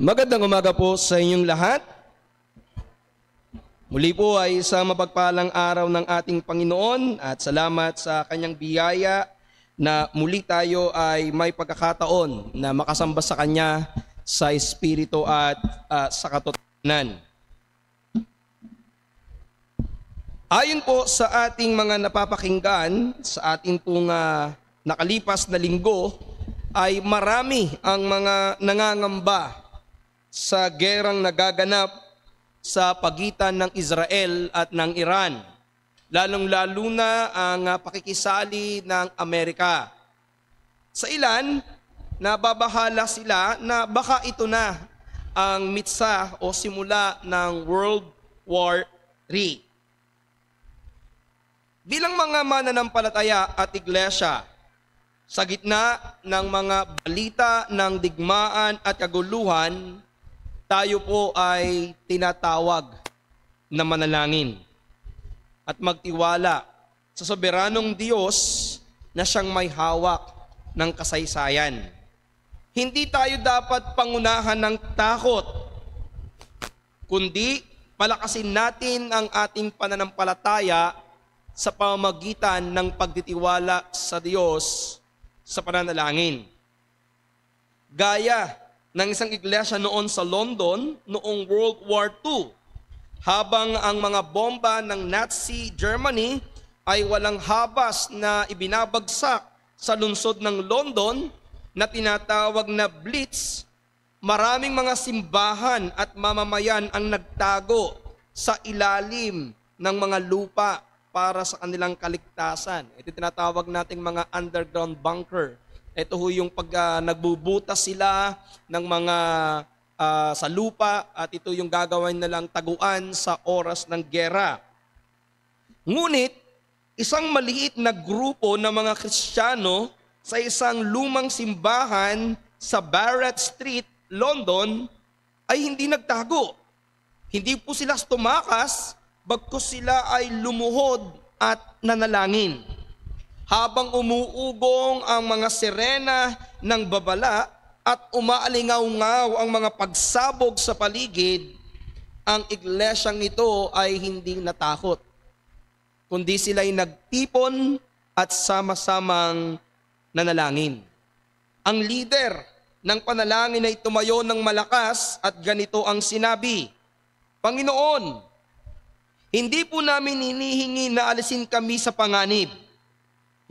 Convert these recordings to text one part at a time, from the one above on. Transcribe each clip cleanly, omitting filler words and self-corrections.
Magandang umaga po sa inyong lahat. Muli po ay isang mapagpalang araw ng ating Panginoon at salamat sa kanyang biyaya na muli tayo ay may pagkakataon na makasamba sa kanya sa espiritu at sa katotohanan. Ayon po sa ating mga napapakinggan sa ating pong nakalipas na linggo ay marami ang mga nangangamba sa gerang nagaganap sa pagitan ng Israel at ng Iran. Lalong-lalo na ang pakikisali ng Amerika. Sa ilan, nababahala sila na baka ito na ang mitsa o simula ng World War III. Bilang mga mananampalataya at iglesia, sa gitna ng mga balita ng digmaan at kaguluhan, tayo po ay tinatawag na manalangin at magtiwala sa soberanong Diyos na siyang may hawak ng kasaysayan. Hindi tayo dapat pangunahan ng takot, kundi palakasin natin ang ating pananampalataya sa pamamagitan ng pagtitiwala sa Diyos sa pananalangin. Gaya ng isang iglesia noon sa London noong World War II, habang ang mga bomba ng Nazi Germany ay walang habas na ibinabagsak sa lungsod ng London na tinatawag na Blitz, maraming mga simbahan at mamamayan ang nagtago sa ilalim ng mga lupa para sa kanilang kaligtasan. Ito tinatawag nating mga underground bunker. Ito ho yung pag nagbubutas sila ng mga sa lupa at ito yung gagawin nilang taguan sa oras ng giyera. Ngunit, isang maliit na grupo ng mga Kristiyano sa isang lumang simbahan sa Barrett Street, London, ay hindi nagtago. Hindi po sila tumakas, bagkus sila ay lumuhod at nanalangin. Habang umuugong ang mga sirena ng babala at umaalingaw-ngaw ang mga pagsabog sa paligid, ang iglesyang ito ay hindi natakot, kundi sila'y nagtipon at sama-samang nanalangin. Ang lider ng panalangin ay tumayo ng malakas at ganito ang sinabi, "Panginoon, hindi po namin hinihingi na alisin kami sa panganib.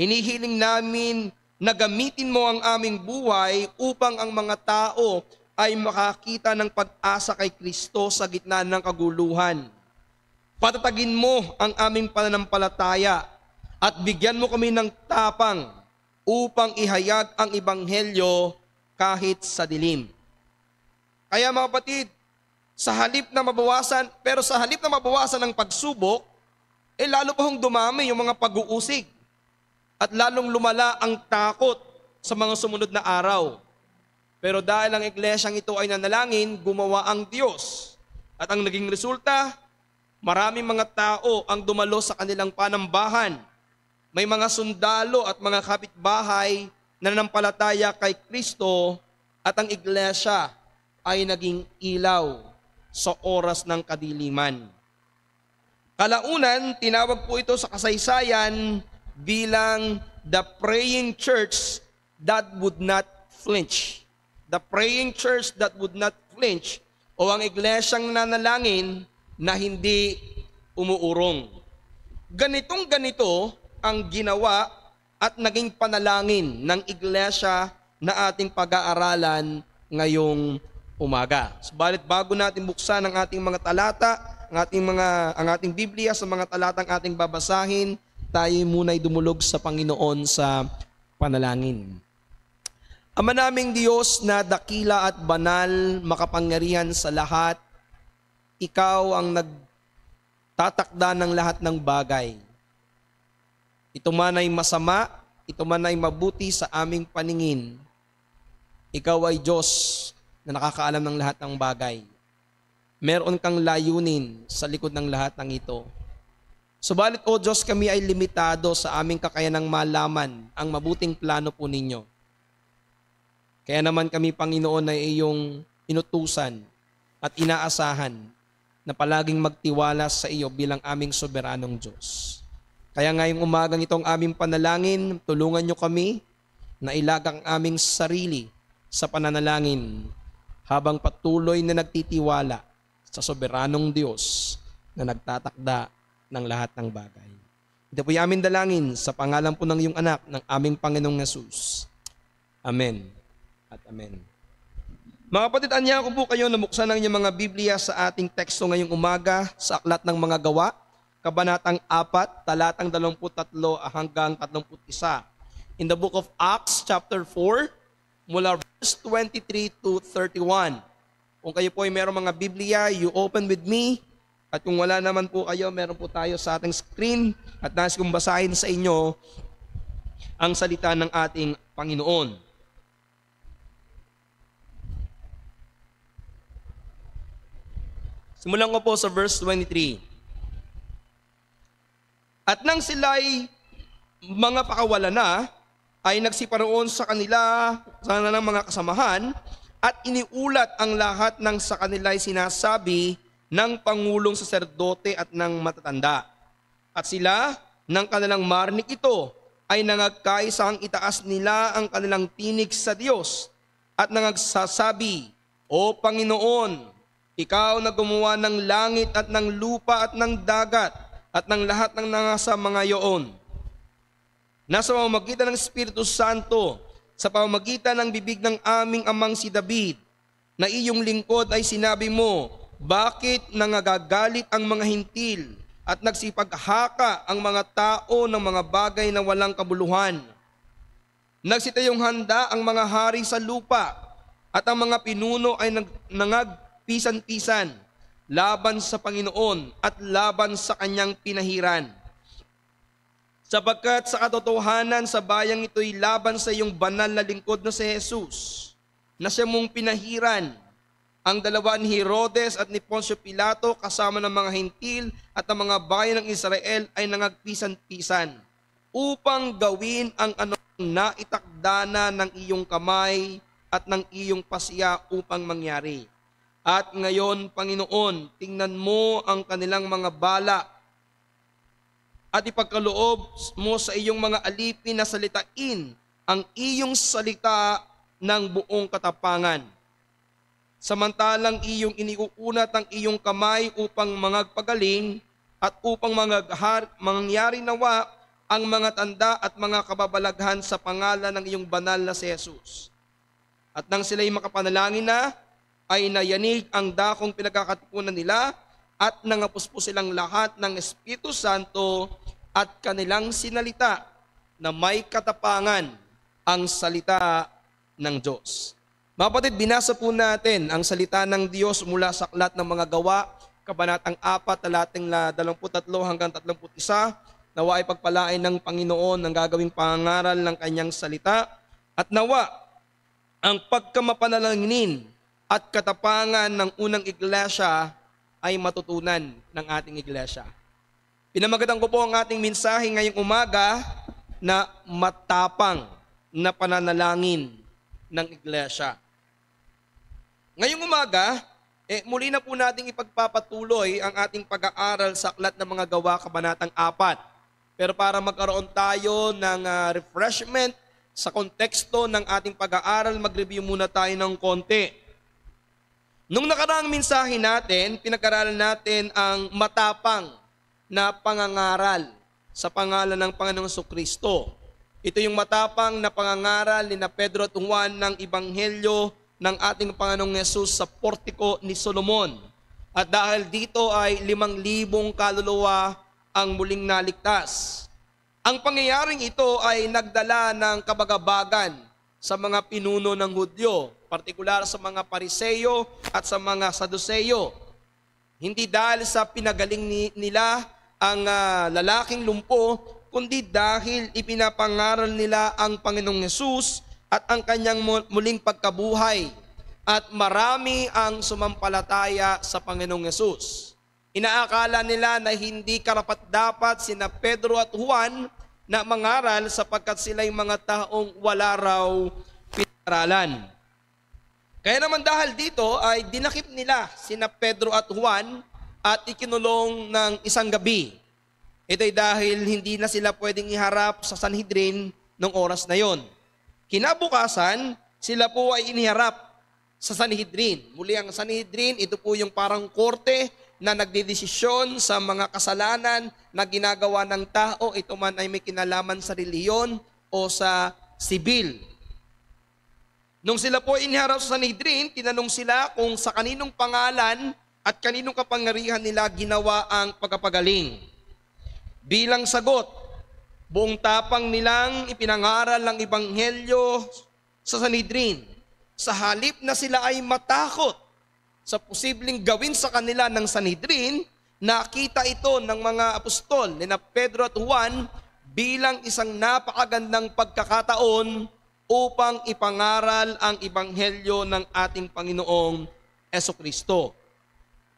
Hinihiling namin na gamitin mo ang aming buhay upang ang mga tao ay makakita ng pag-asa kay Kristo sa gitna ng kaguluhan. Patatagin mo ang aming pananampalataya at bigyan mo kami ng tapang upang ihayag ang ebanghelyo kahit sa dilim." Kaya mga kapatid, sa halip na mabawasan ng pagsubok, lalo pa hong dumami yung mga pag-uusig. At lalong lumala ang takot sa mga sumunod na araw. Pero dahil ang iglesyang ito ay nanalangin, gumawa ang Diyos. At ang naging resulta, maraming mga tao ang dumalo sa kanilang panambahan. May mga sundalo at mga kapitbahay na nanampalataya kay Kristo at ang iglesia ay naging ilaw sa oras ng kadiliman. Kalaunan, tinawag po ito sa kasaysayan bilang the praying church that would not flinch. The praying church that would not flinch, o ang iglesyang nanalangin na hindi umuurong. Ganito ang ginawa at naging panalangin ng iglesia na ating pag-aaralan ngayong umaga. Subalit bago natin buksan ang ating mga talata, ang ating Biblia sa mga talatang ating babasahin, tayo muna'y dumulog sa Panginoon sa panalangin. Ama naming Diyos na dakila at banal, makapangyarihan sa lahat, Ikaw ang nagtatakda ng lahat ng bagay. Ito man ay masama, ito man ay mabuti sa aming paningin. Ikaw ay Diyos na nakakaalam ng lahat ng bagay. Meron kang layunin sa likod ng lahat ng ito. Subalit, O Diyos, kami ay limitado sa aming kakayanang malaman ang mabuting plano po ninyo. Kaya naman kami, Panginoon, ay iyong inutusan at inaasahan na palaging magtiwala sa iyo bilang aming soberanong Diyos. Kaya ngayong umagang itong aming panalangin, tulungan niyo kami na ilagang aming sarili sa pananalangin habang patuloy na nagtitiwala sa soberanong Diyos na nagtatakda ng lahat ng bagay. Ito po yung aming dalangin sa pangalan po ng iyong anak, ng aming Panginoong Yesus. Amen at amen. Mga kapatid, anya ko po kayo na buksan ang inyong mga Biblia sa ating teksto ngayong umaga sa Aklat ng Mga Gawa, Kabanatang 4, talatang 23 hanggang 31. In the book of Acts chapter 4, mula verse 23 to 31. Kung kayo po ay mayroong mga Biblia, you open with me. At kung wala naman po kayo, meron po tayo sa ating screen at nais kong basahin sa inyo ang salita ng ating Panginoon. Simulan ko po sa verse 23. At nang sila'y mga pakawala na, ay nagsiparoon sa kanila ng mga kasamahan at iniulat ang lahat ng sa kanila'y sinasabi ng Pangulong Saserdote at ng matatanda. At sila, ng kanilang marinig ito, ay nangagkaisang itaas nila ang kanilang tinig sa Diyos at nangagsasabi, O Panginoon, Ikaw na gumawa ng langit at ng lupa at ng dagat at ng lahat ng nasa mga iyon. Nasa pamamagitan ng Espiritu Santo, sa pamamagitan ng bibig ng aming amang si David, na iyong lingkod ay sinabi mo, bakit nangagagalit ang mga hintil at nagsipaghaka ang mga tao ng mga bagay na walang kabuluhan? Nagsitayong handa ang mga hari sa lupa at ang mga pinuno ay nangagpisan-pisan laban sa Panginoon at laban sa kanyang pinahiran. Sapagkat sa katotohanan sa bayang ito'y laban sa iyong banal na lingkod na si Jesus, na siya mong pinahiran. Ang dalawa ni Herodes at ni Poncio Pilato kasama ng mga hintil at ang mga bayan ng Israel ay nangagpisan-pisan upang gawin ang anong naitakda na ng iyong kamay at ng iyong pasya upang mangyari. At ngayon, Panginoon, tingnan mo ang kanilang mga bala at ipagkaloob mo sa iyong mga alipin na salitain ang iyong salita ng buong katapangan. Samantalang iyong iniuunat ang iyong kamay upang mangagpagaling at upang mangyari nawa ang mga tanda at mga kababalaghan sa pangalan ng iyong banal na si Jesus. At nang sila'y makapanalangin na, ay nayanig ang dakong pinagkakatipunan nila at nangapuspos silang lahat ng Espiritu Santo at kanilang sinalita na may katapangan ang salita ng Diyos. Mga kapatid, binasa po natin ang salita ng Diyos mula sa Aklat ng Mga Gawa, Kabanatang 4, talating 23 hanggang 31. Nawa ay pagpalain ng Panginoon ang gagawing pangaral ng kanyang salita at nawa ang pagkamapanalangin at katapangan ng unang iglesia ay matutunan ng ating iglesia. Pinamagatan ko po ang ating mensahe ngayong umaga na matapang na pananalangin ng iglesia. Ngayong umaga, muli na po nating ipagpapatuloy ang ating pag-aaral sa Aklat ng Mga Gawa, Kabanatang 4. Pero para magkaroon tayo ng refreshment sa konteksto ng ating pag-aaral, mag-review muna tayo ng konti. Nung nakaraang mensahe natin, pinag-aralan natin ang matapang na pangangaral sa pangalan ng Panginoong Jesucristo. Ito yung matapang na pangangaral ni Pedro at Juan ng Ebanghelyo ng ating Panginoong Yesus sa portiko ni Solomon. At dahil dito ay 5,000 kaluluwa ang muling naligtas. Ang pangyayaring ito ay nagdala ng kabagabagan sa mga pinuno ng Hudyo, partikular sa mga Pariseyo at sa mga Saduseyo. Hindi dahil sa pinagaling nila ang lalaking lumpo, kundi dahil ipinapangaral nila ang Panginoong Yesus at ang kanyang muling pagkabuhay, at marami ang sumampalataya sa Panginoong Yesus. Inaakala nila na hindi karapat-dapat sina Pedro at Juan na mangaral sapagkat sila'y mga taong wala raw pinag-aralan. Kaya naman dahil dito ay dinakip nila sina Pedro at Juan at ikinulong ng isang gabi. Ito ay dahil hindi na sila pwedeng iharap sa Sanhedrin noong oras na yon. Kinabukasan, sila po ay iniharap sa Sanhedrin. Muli ang Sanhedrin, ito po yung parang korte na nagdedesisyon sa mga kasalanan na ginagawa ng tao. Ito man ay may kinalaman sa reliyon o sa sibil. Nung sila po iniharap sa Sanhedrin, tinanong sila kung sa kaninong pangalan at kaninong kapangyarihan nila ginawa ang pagpapagaling. Bilang sagot, buong tapang nilang ipinangaral ang ebanghelyo sa Sanhedrin. Sa halip na sila ay matakot sa posibleng gawin sa kanila ng Sanhedrin, nakita ito ng mga apostol ni Pedro at Juan bilang isang napakagandang pagkakataon upang ipangaral ang ebanghelyo ng ating Panginoong Jesucristo.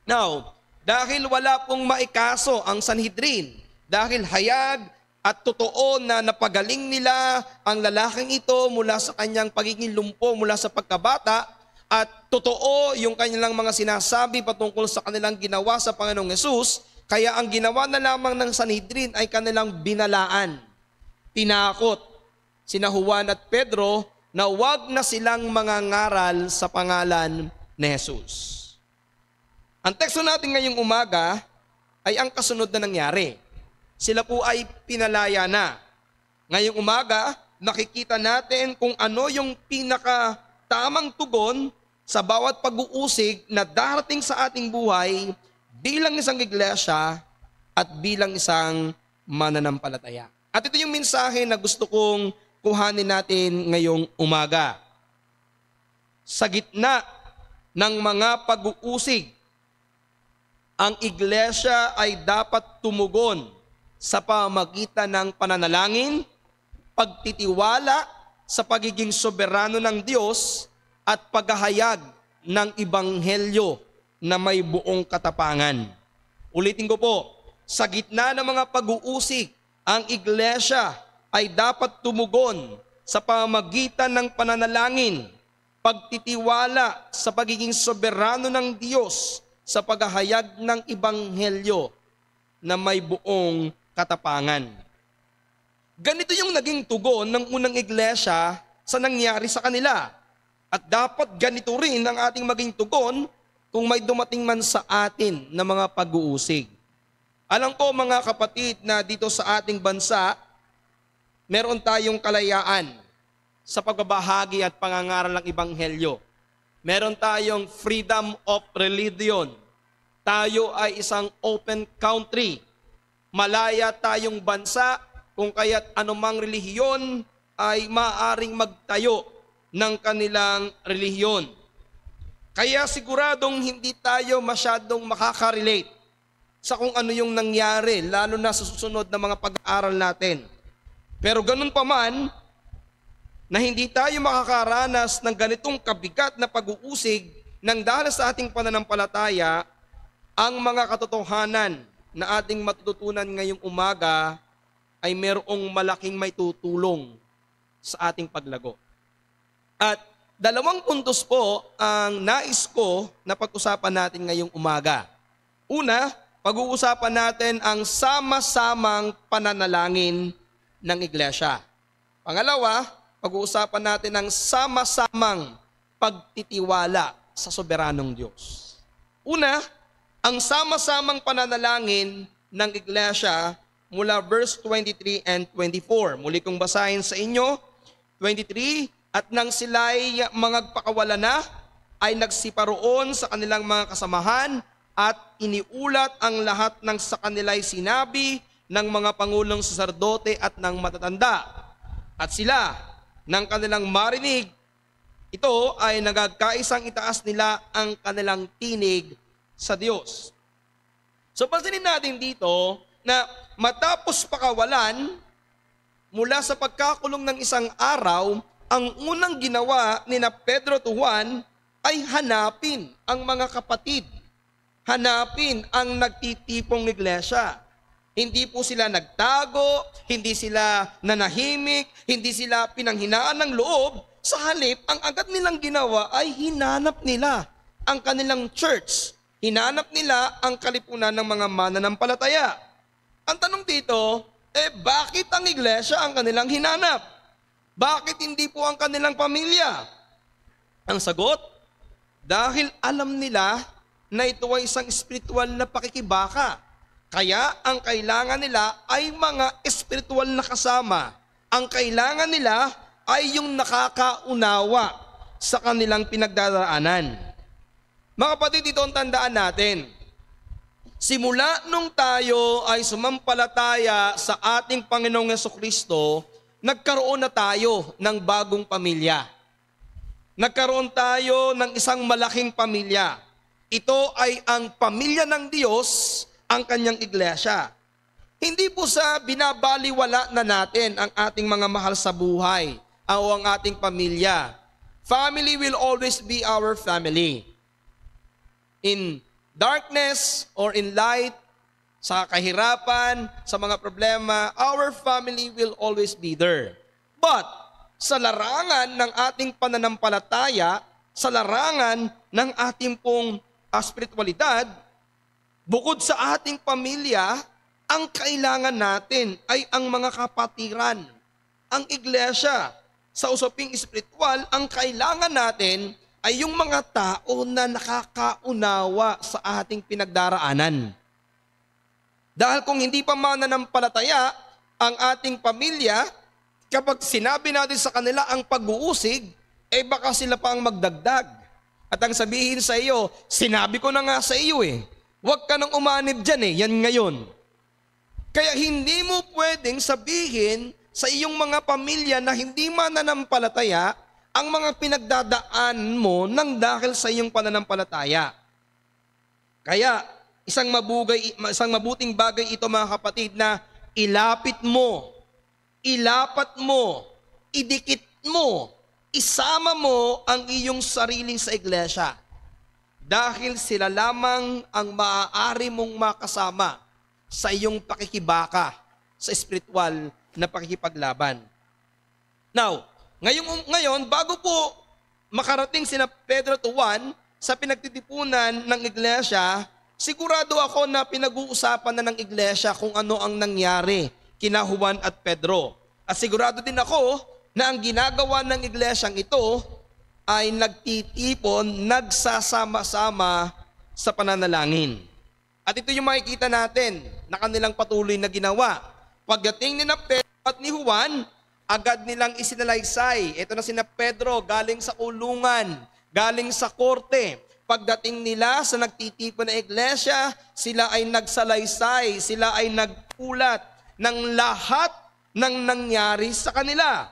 Now, dahil wala pong maikaso ang Sanhedrin, dahil hayag at totoo na napagaling nila ang lalaking ito mula sa kanyang pagiging lumpo mula sa pagkabata, at totoo yung kanilang mga sinasabi patungkol sa kanilang ginawa sa Panginoong Hesus, kaya ang ginawa na lamang ng Sanhedrin ay kanilang binalaan, tinakot sina Juan at Pedro na huwag na silang mangangaral sa pangalan ni Jesus. Ang teksto natin ngayong umaga ay ang kasunod na nangyari. Sila po ay pinalaya na. Ngayong umaga, nakikita natin kung ano yung pinakatamang tugon sa bawat pag-uusig na darating sa ating buhay bilang isang iglesia at bilang isang mananampalataya. At ito yung mensahe na gusto kong kuhanin natin ngayong umaga. Sa gitna ng mga pag-uusig, ang iglesia ay dapat tumugon sa pamamagitan ng pananalangin, pagtitiwala sa pagiging soberano ng Diyos at paghahayag ng ebanghelyo na may buong katapangan. Ulitin ko po, sa gitna ng mga pag-uusig, ang iglesia ay dapat tumugon sa pamamagitan ng pananalangin, pagtitiwala sa pagiging soberano ng Diyos sa paghahayag ng ebanghelyo na may buong katapangan. Ganito yung naging tugon ng unang iglesia sa nangyari sa kanila. At dapat ganito rin ang ating maging tugon kung may dumating man sa atin na mga pag-uusig. Alam ko mga kapatid na dito sa ating bansa, meron tayong kalayaan sa pagbabahagi at pangangaral ng ebanghelyo. Meron tayong freedom of religion. Tayo ay isang open country. Malaya tayong bansa kung kaya't anumang relihiyon ay maaring magtayo ng kanilang relihiyon. Kaya siguradong hindi tayo masyadong makaka-relate sa kung ano yung nangyari, lalo na sa susunod na mga pag-aaral natin. Pero ganun pa man, na hindi tayo makakaranas ng ganitong kabigat na pag-uusig nang dahil sa ating pananampalataya, ang mga katotohanan na ating matututunan ngayong umaga ay merong malaking may tutulong sa ating paglago. At dalawang puntos po ang nais ko na pag-usapan natin ngayong umaga. Una, pag-uusapan natin ang sama-samang pananalangin ng iglesia. Pangalawa, pag-uusapan natin ang sama-samang pagtitiwala sa soberanong Diyos. Una, ang sama-samang pananalangin ng iglesia mula verse 23 and 24. Muli kong basahin sa inyo, 23, at nang sila'y mangagpakawala na, ay nagsiparoon sa kanilang mga kasamahan at iniulat ang lahat ng sa kanila'y sinabi ng mga pangulong saserdote at ng matatanda. At sila, ng kanilang marinig, ito ay nagagkaisang itaas nila ang kanilang tinig sa Diyos. So pansinin natin dito na matapos pakawalan, mula sa pagkakulong ng isang araw, ang unang ginawa ni Pedro at Juan ay hanapin ang mga kapatid. Hanapin ang nagtitipong iglesia. Hindi po sila nagtago, hindi sila nanahimik, hindi sila pinanghinaan ng loob, sa halip, ang agad nilang ginawa ay hinanap nila ang kanilang church. Hinanap nila ang kalipunan ng mga mananampalataya. Ang tanong dito, bakit ang iglesia ang kanilang hinanap? Bakit hindi po ang kanilang pamilya? Ang sagot, dahil alam nila na ito ay isang espiritual na pakikibaka. Kaya ang kailangan nila ay mga espiritual na kasama. Ang kailangan nila ay yung nakakaunawa sa kanilang pinagdaraanan. Mga kapatid, ito ang tandaan natin. Simula nung tayo ay sumampalataya sa ating Panginoong Jesucristo, nagkaroon na tayo ng bagong pamilya. Nagkaroon tayo ng isang malaking pamilya. Ito ay ang pamilya ng Diyos, ang kanyang iglesia. Hindi po sa binabaliwala na natin ang ating mga mahal sa buhay o ang ating pamilya. Family will always be our family. In darkness or in light, sa kahirapan, sa mga problema, our family will always be there. But sa larangan ng ating pananampalataya, sa larangan ng ating pong spiritualidad, bukod sa ating pamilya, ang kailangan natin ay ang mga kapatiran, ang iglesia. Sa usaping espiritual, ang kailangan natin ay yung mga tao na nakakaunawa sa ating pinagdaraanan. Dahil kung hindi pa mananampalataya ang ating pamilya, kapag sinabi natin sa kanila ang pag-uusig, baka sila pa ang magdagdag. At ang sabihin sa iyo, sinabi ko na nga sa iyo huwag ka nang umanib dyan yan ngayon. Kaya hindi mo pwedeng sabihin sa iyong mga pamilya na hindi mananampalataya ang mga pinagdadaan mo nang dahil sa iyong pananampalataya. Kaya isang mabuting bagay ito mga kapatid na ilapat mo, idikit mo, isama mo ang iyong sarili sa iglesia. Dahil sila lamang ang maaari mong makasama sa iyong pakikibaka sa espiritual na pakikipaglaban. Now, ngayon, bago po makarating sina Pedro to Juan sa pinagtitipunan ng iglesia, sigurado ako na pinag-uusapan na ng iglesia kung ano ang nangyari kina Juan at Pedro. At sigurado din ako na ang ginagawa ng iglesyang ito ay nagtitipon, nagsasama-sama sa pananalangin. At ito yung makikita natin na kanilang patuloy na ginawa. Pagdating ni Pedro at ni Juan, agad nilang isinalaysay. Ito na sina Pedro, galing sa kulungan, galing sa korte. Pagdating nila sa nagtitipon na iglesia, sila ay nagsalaysay, sila ay nagpulat ng lahat ng nangyari sa kanila.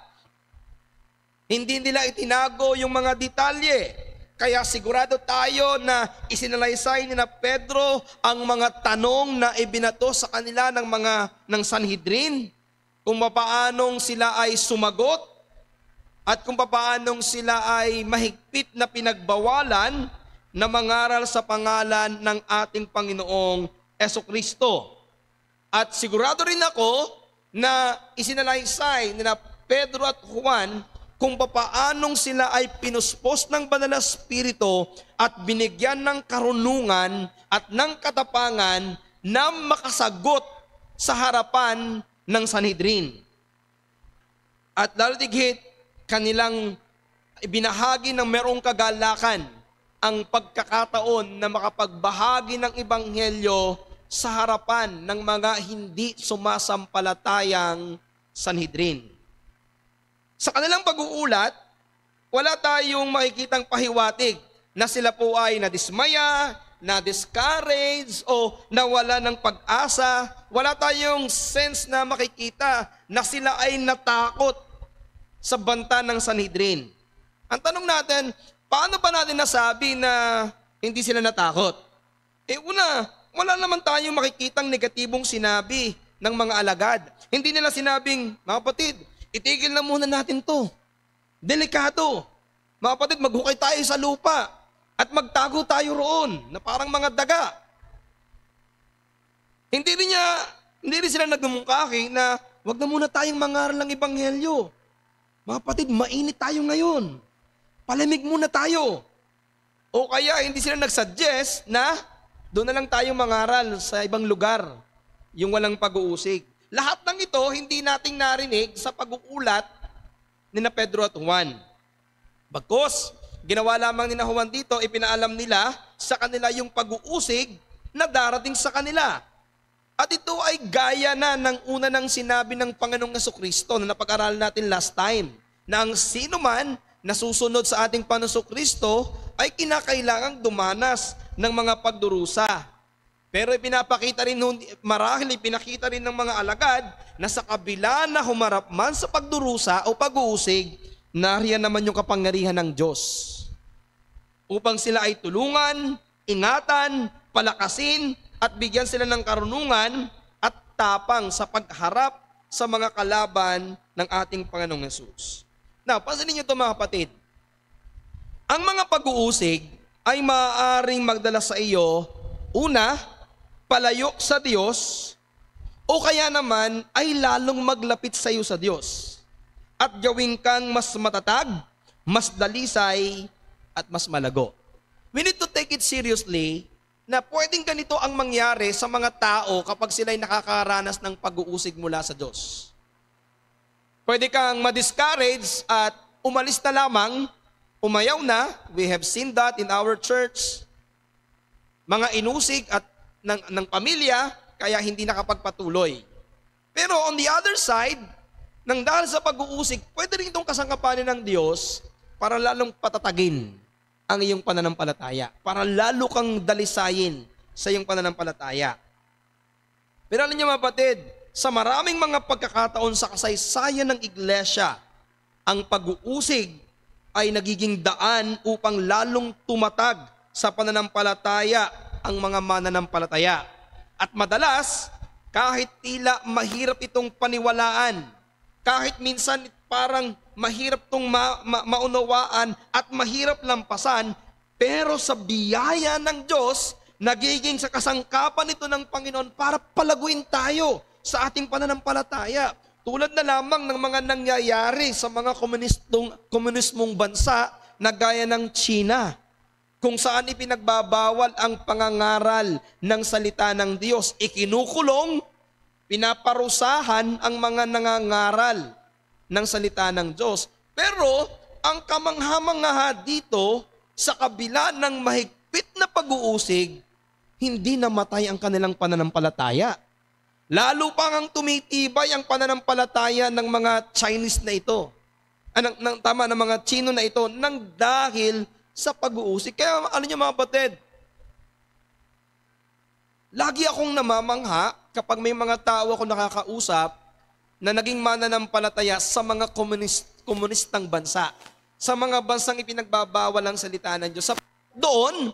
Hindi nila itinago yung mga detalye. Kaya sigurado tayo na isinalaysay ni na Pedro ang mga tanong na ibinato sa kanila ng Sanhedrin, kung paanong sila ay sumagot at kung paanong sila ay mahigpit na pinagbawalan na mangaral sa pangalan ng ating Panginoong Jesucristo. At sigurado rin ako na isinalaysay ni na Pedro at Juan kung paanong sila ay pinuspos ng Banal na Espiritu at binigyan ng karunungan at ng katapangan na makasagot sa harapan ng Sanhedrin. At lalo tigit, kanilang ibinahagi ng merong kagalakan ang pagkakataon na makapagbahagi ng Ebanghelyo sa harapan ng mga hindi sumasampalatayang Sanhedrin. Sa kanilang pag-uulat, wala tayong makikitang pahiwatig na sila po ay nadismaya, na-discourage o nawala ng pag-asa. Wala tayong sense na makikita na sila ay natakot sa banta ng Sanhedrin. Ang tanong natin, paano ba natin nasabi na hindi sila natakot? Wala naman tayong makikitang negatibong sinabi ng mga alagad. Hindi nila sinabing, mga kapatid, itigil na muna natin to. Delikado. Mga kapatid, maghukay tayo sa lupa at magtago tayo roon na parang mga daga. Hindi rin sila nagmumungkahi na wag na muna tayong mangaral ng Ebanghelyo. Mga kapatid, mainit tayo ngayon. Palamig muna tayo. O kaya hindi sila nagsuggest na doon na lang tayo mangaral sa ibang lugar, yung walang pag-uusig. Lahat ng ito, hindi nating narinig sa pag-uulat ni na Pedro at Juan. Bagkus, ginawa lamang ni na Juan dito, ipinaalam nila sa kanila yung pag-uusig na darating sa kanila. At ito ay gaya na ng una ng sinabi ng Panginoong Jesucristo na napag-aralan natin last time, na ang sino man na susunod sa ating Panginoong Jesucristo ay kinakailangang dumanas ng mga pagdurusa. Pero ipinapakita rin, marahil ipinakita rin ng mga alagad na sa kabila na humarap man sa pagdurusa o pag-uusig, nariyan naman yung kapangyarihan ng Diyos. Upang sila ay tulungan, ingatan, palakasin, at bigyan sila ng karunungan at tapang sa pagharap sa mga kalaban ng ating Panginoong Hesus. Now, pansinin niyo ito mga kapatid. Ang mga pag-uusig ay maaaring magdala sa iyo, una, palayo sa Diyos, o kaya naman ay lalong maglapit sa iyo sa Diyos at gawin kang mas matatag, mas dalisay, at mas malago. We need to take it seriously na pwedeng ganito ang mangyari sa mga tao kapag sila'y nakakaranas ng pag-uusig mula sa Diyos. Pwede kang ma-discourage at umalis na lamang, umayaw na. We have seen that in our church. Mga inusig at ng pamilya, kaya hindi nakapagpatuloy. Pero on the other side, nang dahil sa pag-uusig, pwede rin itong kasangkapanin ng Diyos para lalong patatagin ang iyong pananampalataya. Para lalo kang dalisayin sa iyong pananampalataya. Pero alam niyo mga kapatid, sa maraming mga pagkakataon sa kasaysayan ng iglesia, ang pag-uusig ay nagiging daan upang lalong tumatag sa pananampalataya ang mga mananampalataya. At madalas, kahit tila mahirap itong paniwalaan, kahit minsan parang mahirap itong maunawaan at mahirap lampasan, pero sa biyaya ng Diyos, nagiging sa kasangkapan ito ng Panginoon para palaguin tayo sa ating pananampalataya. Tulad na lamang ng mga nangyayari sa mga komunismong bansa na gaya ng China, kung saan ipinagbabawal ang pangangaral ng salita ng Diyos. Ikinukulong, pinaparusahan ang mga nangangaral ng salita ng Diyos. Pero ang kamangha-mangha dito, sa kabila ng mahigpit na pag-uusig, hindi namatay ang kanilang pananampalataya. Lalo pang ang tumitibay ang pananampalataya ng mga Chinese na ito. Ng mga Chino na ito, nang dahil sa pag-uusig. Kaya ano niyo mga batid, lagi akong namamangha kapag may mga tao ako nakakausap na naging mananampalataya sa mga komunistang bansa. Sa mga bansang ipinagbabawal ang salita ng Diyos. Doon,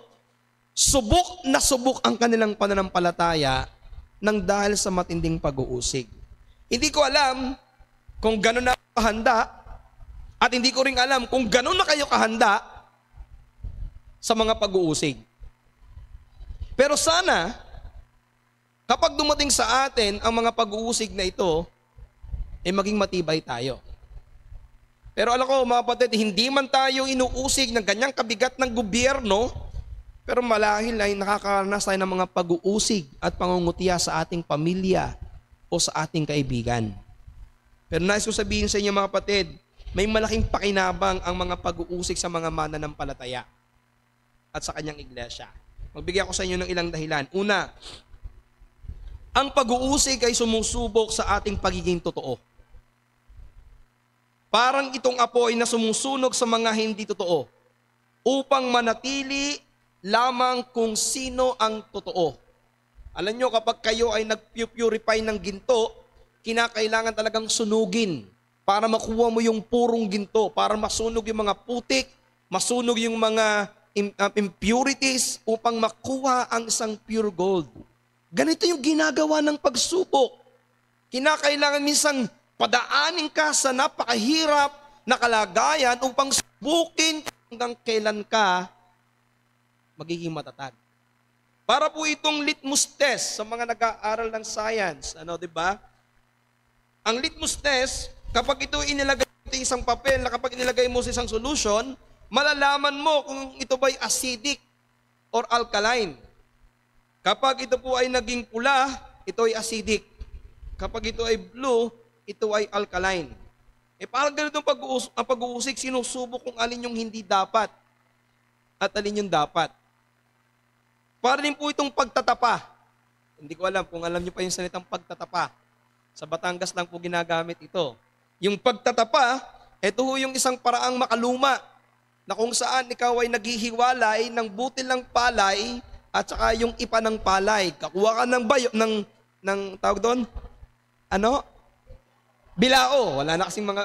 subok na subok ang kanilang pananampalataya nang dahil sa matinding pag-uusig. Hindi ko alam kung gano'n na kahanda at hindi ko rin alam kung gano'n na kayo kahanda sa mga pag-uusig. Pero sana, kapag dumating sa atin ang mga pag-uusig na ito, maging matibay tayo. Pero alam ko mga kapatid, hindi man tayo inuusig ng ganyang kabigat ng gobyerno, pero malahil ay nakakaranas tayo ng mga pag-uusig at pangungutya sa ating pamilya o sa ating kaibigan. Pero nais ko sabihin sa inyo mga kapatid, may malaking pakinabang ang mga pag-uusig sa mga mananampalataya at sa kanyang iglesia. Magbigay ako sa inyo ng ilang dahilan. Una, ang pag-uusig ay sumusubok sa ating pagiging totoo. Parang itong apoy na sumusunog sa mga hindi totoo upang manatili lamang kung sino ang totoo. Alam nyo, kapag kayo ay nag-purify ng ginto, kinakailangan talagang sunugin para makuha mo yung purong ginto, para masunog yung mga putik, masunog yung mga impurities upang makuha ang isang pure gold. Ganito yung ginagawa ng pagsubok. Kinakailangan minsan padaanin ka sa napakahirap na kalagayan upang subukin hanggang kailan ka magiging matatag. Para po itong litmus test sa mga nag-aaral ng science, di ba? Ang litmus test, kapag ito inilagay ito isang papel na kapag inilagay mo sa isang solution, malalaman mo kung ito ba'y acidic or alkaline. Kapag ito po ay naging pula, ito ay acidic. Kapag ito ay blue, ito ay alkaline. Parang ganito ang pag-uusig, sinusubok kung alin yung hindi dapat at alin yung dapat. Para din po itong pagtatapa. Hindi ko alam kung alam niyo pa yung salitang pagtatapa. Sa Batangas lang po ginagamit ito. Yung pagtatapa, ito ho yung isang paraang makaluma na kung saan ikaw ay naghihiwalay ng butil ng palay at saka yung ipa ng palay. Kakuha ka ng bayo, ng tawag doon? Bilao. Wala na kasing mga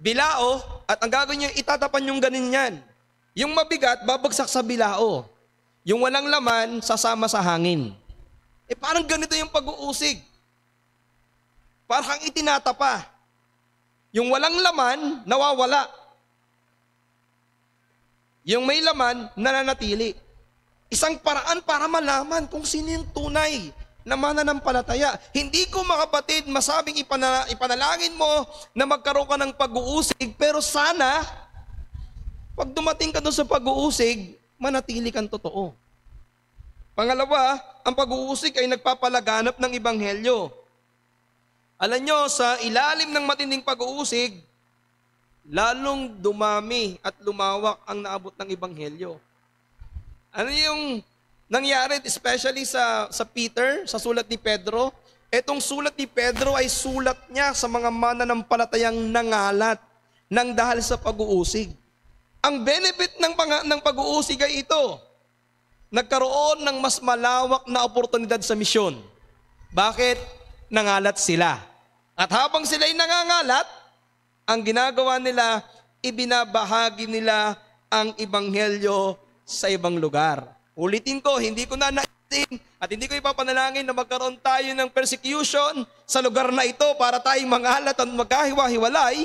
bilao, at ang gagawin niyo, itatapan yung ganin yan. Yung mabigat, babagsak sa bilao. Yung walang laman, sasama sa hangin. Parang ganito yung pag-uusig. Parang itinatapa. Yung walang laman, nawawala. Yung may laman, nananatili. Isang paraan para malaman kung sino yung tunay na mananampalataya. Hindi ko, mga kapatid, masabing ipanalangin mo na magkaroon ka ng pag-uusig, pero sana, pag dumating ka doon sa pag-uusig, manatili kang totoo. Pangalawa, ang pag-uusig ay nagpapalaganap ng ebanghelyo. Alam nyo, sa ilalim ng matinding pag-uusig, lalong dumami at lumawak ang naabot ng ebanghelyo. Ano yung nangyari, especially sa Peter, sa sulat ni Pedro? Etong sulat ni Pedro ay sulat niya sa mga mananampalatayang nangalat nang dahil sa pag-uusig. Ang benefit ng pag-uusig ay ito. Nagkaroon ng mas malawak na oportunidad sa misyon. Bakit? Nangalat sila. At habang sila'y nangangalat, ang ginagawa nila, ibinabahagi nila ang ebanghelyo sa ibang lugar. Ulitin ko, hindi ko na naisin at hindi ko ipapanalangin na magkaroon tayo ng persecution sa lugar na ito para tayong mangalat at magkahiwa-hiwalay.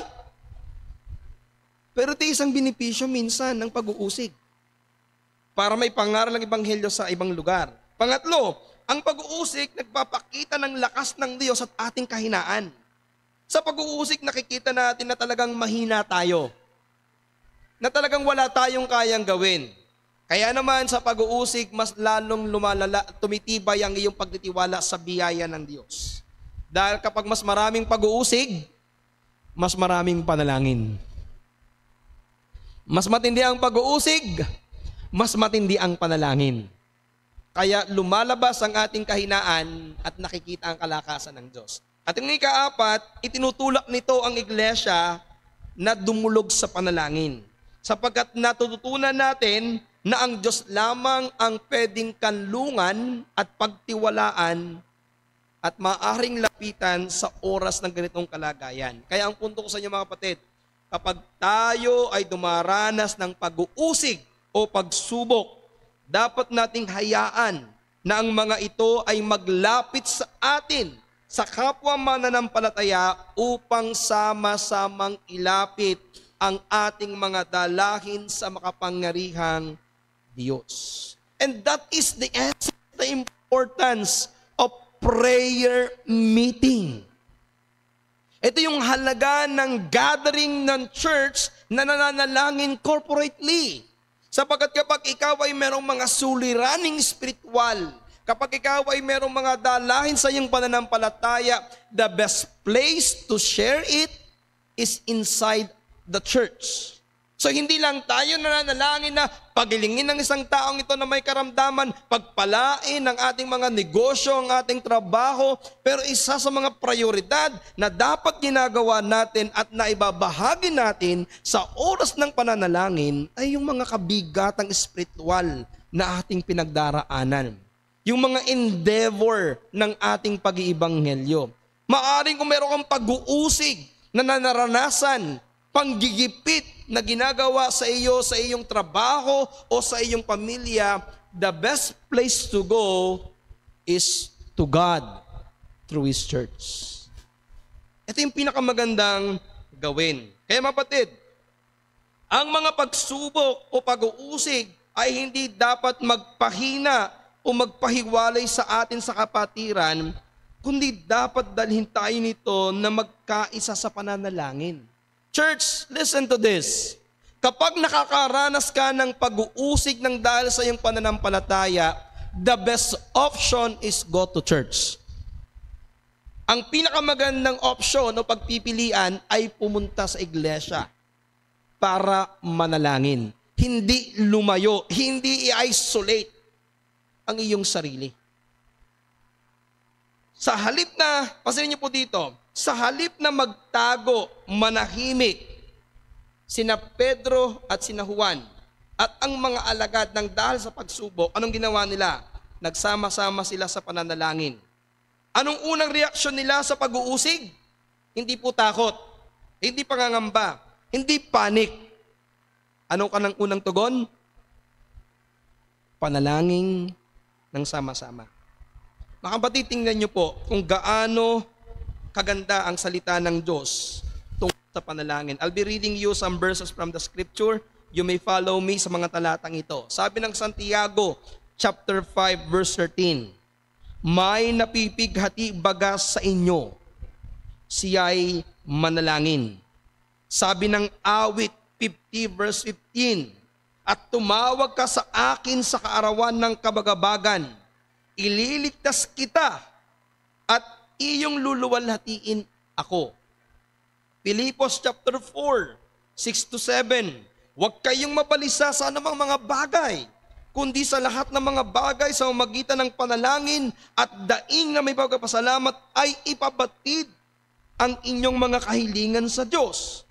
Pero ito isang benepisyo minsan ng pag-uusig para may pangaral ng ebanghelyo sa ibang lugar. Pangatlo, ang pag-uusig nagpapakita ng lakas ng Diyos at ating kahinaan. Sa pag-uusig nakikita natin na talagang mahina tayo. Na talagang wala tayong kayang gawin. Kaya naman sa pag-uusig, mas lalong lumalala, tumitibay ang iyong pagtitiwala sa biyaya ng Diyos. Dahil kapag mas maraming pag-uusig, mas maraming panalangin. Mas matindi ang pag-uusig, mas matindi ang panalangin. Kaya lumalabas ang ating kahinaan at nakikita ang kalakasan ng Diyos. At yung ikaapat, itinutulak nito ang iglesia na dumulog sa panalangin. Sapagkat natututunan natin na ang Diyos lamang ang pwedeng kanlungan at pagtiwalaan at maaring lapitan sa oras ng ganitong kalagayan. Kaya ang punto ko sa inyo, mga kapatid, kapag tayo ay dumaranas ng pag-uusig o pagsubok, dapat nating hayaan na ang mga ito ay maglapit sa atin, sa kapwa mananampalataya upang sama-samang ilapit ang ating mga dalahin sa makapangyarihang Diyos. And that is the essence, the importance of prayer meeting. Ito yung halaga ng gathering ng church na nananalangin corporately. Sapagkat kapag ikaw ay merong mga suliraning spiritual, kapag ikaw ay merong mga dalahin sa iyong pananampalataya, the best place to share it is inside the church. So hindi lang tayo nananalangin na pagilingin ng isang taong ito na may karamdaman, pagpalain ng ating mga negosyo, ang ating trabaho, pero isa sa mga prioridad na dapat ginagawa natin at naibabahagi natin sa oras ng pananalangin ay yung mga kabigatang espiritual na ating pinagdaraanan. Yung mga endeavor ng ating pag-iibanghelyo. Maaring kung meron kang pag-uusig na naranasan, panggigipit na ginagawa sa iyo, sa iyong trabaho o sa iyong pamilya, the best place to go is to God through His church. Ito yung pinakamagandang gawin. Kaya mapatid, ang mga pagsubok o pag-uusig ay hindi dapat magpahina o magpahiwalay sa atin sa kapatiran, kundi dapat dalhin tayo nito na magkaisa sa pananalangin. Church, listen to this. Kapag nakakaranas ka ng pag-uusig ng dahil sa iyong pananampalataya, the best option is go to church. Ang pinakamagandang option o pagpipilian ay pumunta sa iglesia para manalangin. Hindi lumayo, hindi i-isolate ang iyong sarili. Sa halip na, pasahin niyo po dito, sa halip na magtago, manahimik, sina Pedro at sina Juan at ang mga alagad ng dahil sa pagsubok, anong ginawa nila? Nagsama-sama sila sa pananalangin. Anong unang reaksyon nila sa pag-uusig? Hindi po takot, hindi pangangamba, hindi panic. Anong kanang unang tugon? Panalangin ng sama-sama. Mga kapatid, tingnan niyo po kung gaano kaganda ang salita ng Diyos tungkol sa panalangin. I'll be reading you some verses from the scripture. You may follow me sa mga talatang ito. Sabi ng Santiago, chapter 5, verse 13, may napipighati bagas sa inyo, siya'y manalangin. Sabi ng awit 50, verse 15, at tumawag ka sa akin sa kaarawan ng kabagabagan, ililigtas kita at iyong luluwalhatiin ako. Pilipos chapter 4, 6-7, huwag kayong mabalisa sa anumang mga bagay, kundi sa lahat ng mga bagay sa magitan ng panalangin at daing na may pagpapasalamat ay ipabatid ang inyong mga kahilingan sa Diyos.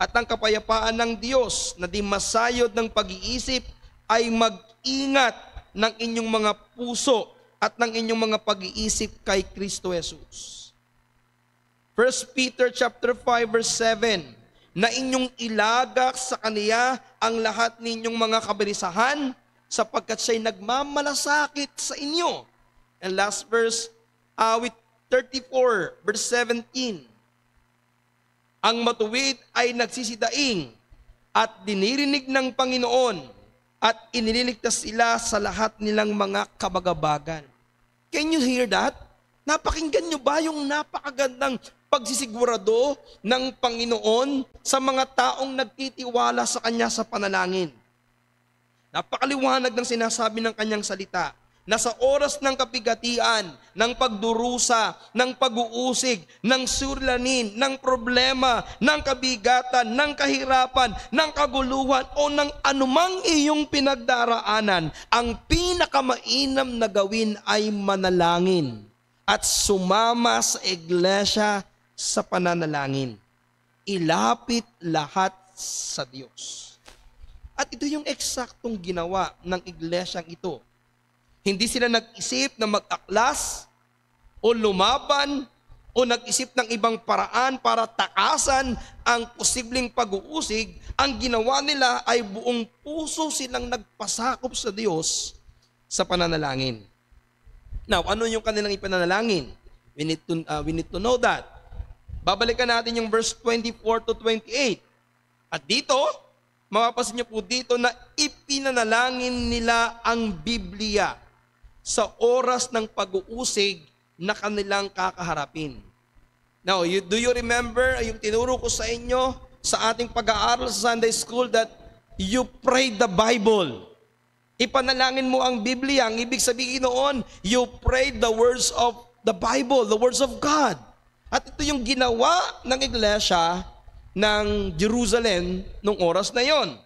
At ang kapayapaan ng Diyos na di masayod ng pag-iisip ay mag-ingat ng inyong mga puso at ng inyong mga pag-iisip kay Kristo Jesus. 1 Peter chapter 5 verse 7, na inyong ilagak sa Kaniya ang lahat ninyong mga kabalisahan sapagkat siya'y nagmamalasakit sa inyo. And last verse, awit 34 verse 17, ang matuwid ay nagsisidaing at dinirinig ng Panginoon at inililigtas sila sa lahat nilang mga kabagabagan. Can you hear that? Napakinggan nyo ba yung napakagandang pagsisigurado ng Panginoon sa mga taong nagtitiwala sa Kanya sa panalangin? Napakaliwanag ng sinasabi ng Kanyang salita na sa oras ng kapigatian, ng pagdurusa, ng pag-uusig, ng surlanin, ng problema, ng kabigatan, ng kahirapan, ng kaguluhan o ng anumang iyong pinagdaraanan, ang pinakamainam na gawin ay manalangin at sumama sa iglesia sa pananalangin. Ilapit lahat sa Diyos. At ito yung eksaktong ginawa ng iglesyang ito. Hindi sila nag-isip na mag-aklas o lumaban o nag-isip ng ibang paraan para takasan ang posibleng pag-uusig. Ang ginawa nila ay buong puso silang nagpasakop sa Diyos sa pananalangin. Now, ano yung kanilang ipananalangin? We need to know that. Babalikan natin yung verse 24 to 28. At dito, mapapansin niyo po dito na ipinanalangin nila ang Biblia sa oras ng pag-uusig na kanilang kakaharapin. Now, do you remember yung tinuro ko sa inyo sa ating pag-aaral sa Sunday School that you pray the Bible? Ipanalangin mo ang Biblia. Ang ibig sabihin noon, you pray the words of the Bible, the words of God. At ito yung ginawa ng iglesia ng Jerusalem nung oras na yon.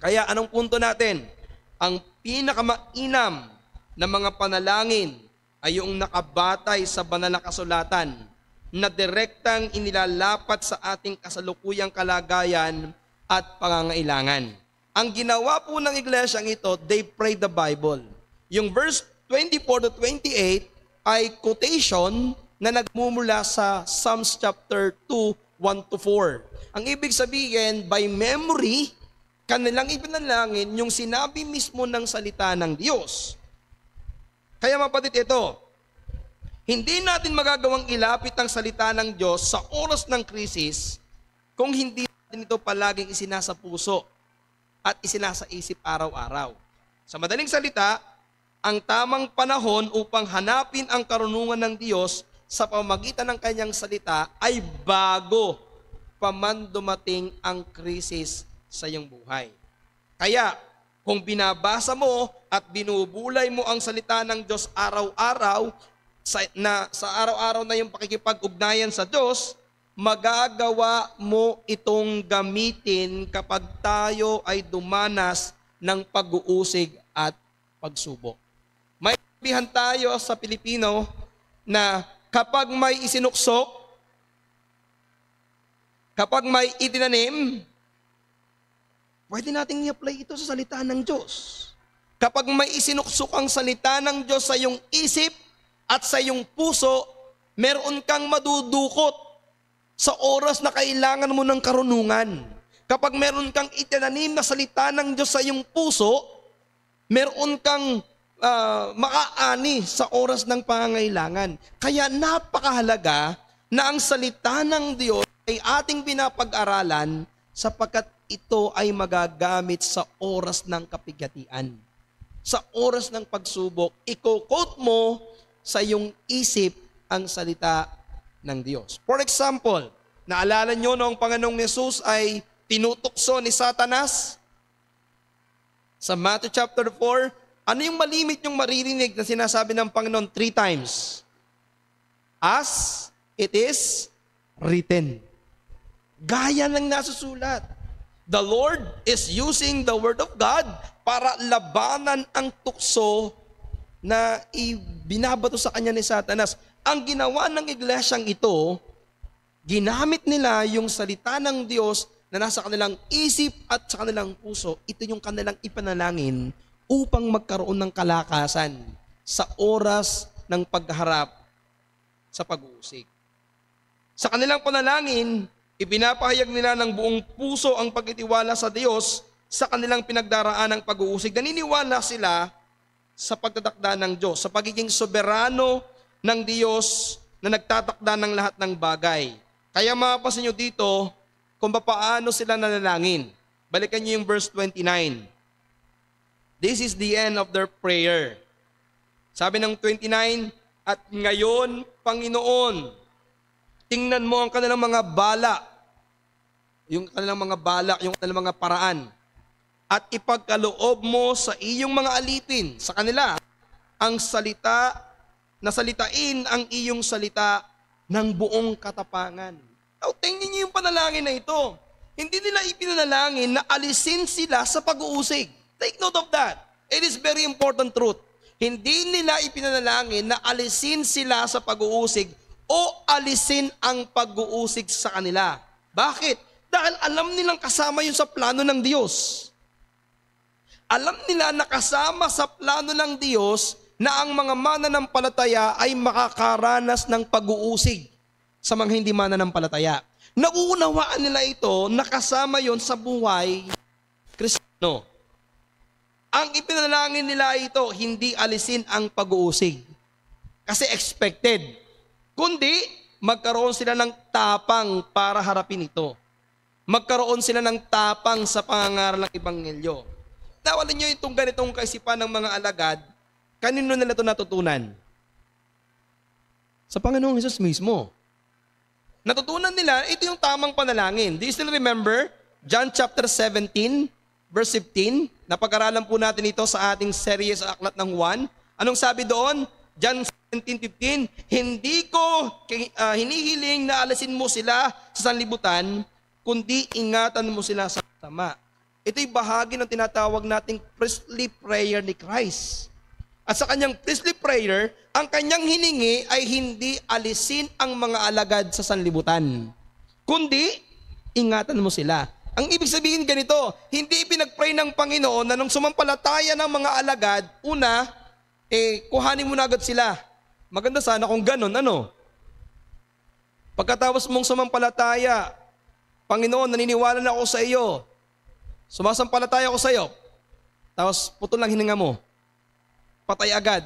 Kaya anong punto natin? Ang pinakamainam na mga panalangin ay yung nakabatay sa banal na kasulatan na direktang inilalapat sa ating kasalukuyang kalagayan at pangangailangan. Ang ginawa po ng iglesyang ito, they pray the Bible. Yung verse 24 to 28 ay quotation na nagmumula sa Psalms chapter 2, 1 to 4. Ang ibig sabihin, by memory, kanilang ipinalangin yung sinabi mismo ng salita ng Diyos. Kaya mapatid ito, hindi natin magagawang ilapit ang salita ng Diyos sa oras ng krisis kung hindi natin ito palaging isinasa puso at isinasa isip araw-araw. Sa madaling salita, ang tamang panahon upang hanapin ang karunungan ng Diyos sa pamamagitan ng Kanyang salita ay bago paman dumating ang krisis sa iyong buhay. Kaya, kung binabasa mo at binubulay mo ang salita ng Diyos araw-araw, sa araw-araw na yung pakikipag-ugnayan sa Diyos, magagawa mo itong gamitin kapag tayo ay dumanas ng pag-uusig at pagsubok. May sabihan tayo sa Pilipino na kapag may isinuksok, kapag may itinanim, pwede nating i-apply ito sa salita ng Diyos. Kapag may isinuksok ang salita ng Diyos sa iyong isip at sa iyong puso, meron kang madudukot sa oras na kailangan mo ng karunungan. Kapag meron kang itinanim na salita ng Diyos sa iyong puso, meron kang makaani sa oras ng pangangailangan. Kaya napakahalaga na ang salita ng Diyos ay ating pinapag-aralan sapagkat ito ay magagamit sa oras ng kapigatian. Sa oras ng pagsubok, i-quote mo sa iyong isip ang salita ng Diyos. For example, naalala nyo noong Panginoong Yesus ay tinutukso ni Satanas? Sa Matthew chapter 4, ano yung malimit yung maririnig na sinasabi ng Panginoon 3 times? As it is written. Gaya ng nasusulat. The Lord is using the Word of God para labanan ang tukso na ibinabato sa kanya ni Satanas. Ang ginawa ng iglesyang ito, ginamit nila yung salita ng Diyos na nasa kanilang isip at sa kanilang puso. Ito yung kanilang ipanalangin upang magkaroon ng kalakasan sa oras ng pagharap sa pag-uusig. Sa kanilang panalangin, ipinapahayag nila ng buong puso ang pagtitiwala sa Diyos sa kanilang pinagdaraan ng pag-uusig. Naniniwala sila sa pagtatakda ng Diyos, sa pagiging soberano ng Diyos na nagtatakda ng lahat ng bagay. Kaya mapapansin nyo dito kung paano sila nanalangin. Balikan nyo yung verse 29. This is the end of their prayer. Sabi ng 29, at ngayon, Panginoon, tingnan mo ang kanilang mga balak, yung kanilang mga balak, yung kanilang mga paraan, at ipagkaloob mo sa iyong mga alipin, sa kanila, ang salita, na salitain ang iyong salita ng buong katapangan. Now, tingnan niyo yung panalangin na ito. Hindi nila ipinanalangin na alisin sila sa pag-uusig. Take note of that. It is very important truth. Hindi nila ipinanalangin na alisin sila sa pag-uusig o alisin ang pag-uusig sa kanila. Bakit? Dahil alam nilang kasama yun sa plano ng Diyos. Alam nila na kasama sa plano ng Diyos na ang mga mananampalataya ay makakaranas ng pag-uusig sa mga hindi mananampalataya. Nauunawaan nila ito na kasama yon sa buhay Kristiyano. Ang ipinalangin nila ito, hindi alisin ang pag-uusig. Kasi expected. Kundi, magkaroon sila ng tapang para harapin ito. Magkaroon sila ng tapang sa pangangaral ng Ebanghelyo. Nawalan nyo itong ganitong kaisipan ng mga alagad, kanino nila ito natutunan? Sa Panginoong Hesus mismo. Natutunan nila, ito yung tamang panalangin. Do you still remember? John chapter 17, verse 15. Napag-aralan po natin ito sa ating serye sa Aklat ng Juan. Anong sabi doon? John 17:15, hindi ko hinihiling na alasin mo sila sa sanlibutan, kundi ingatan mo sila sa tama. Ito'y bahagi ng tinatawag nating priestly prayer ni Christ. At sa kanyang priestly prayer, ang kanyang hiningi ay hindi alisin ang mga alagad sa sanlibutan, kundi ingatan mo sila. Ang ibig sabihin ganito, hindi pinag-pray ng Panginoon na nung sumampalataya ng mga alagad, una, kuhanin mo na agad sila. Maganda sana kung ganun, ano? Pagkatapos mong sumampalataya, Panginoon, naniniwala na ako sa iyo. Sumasampalataya ako sa iyo. Tapos putol lang hininga mo. Patay agad.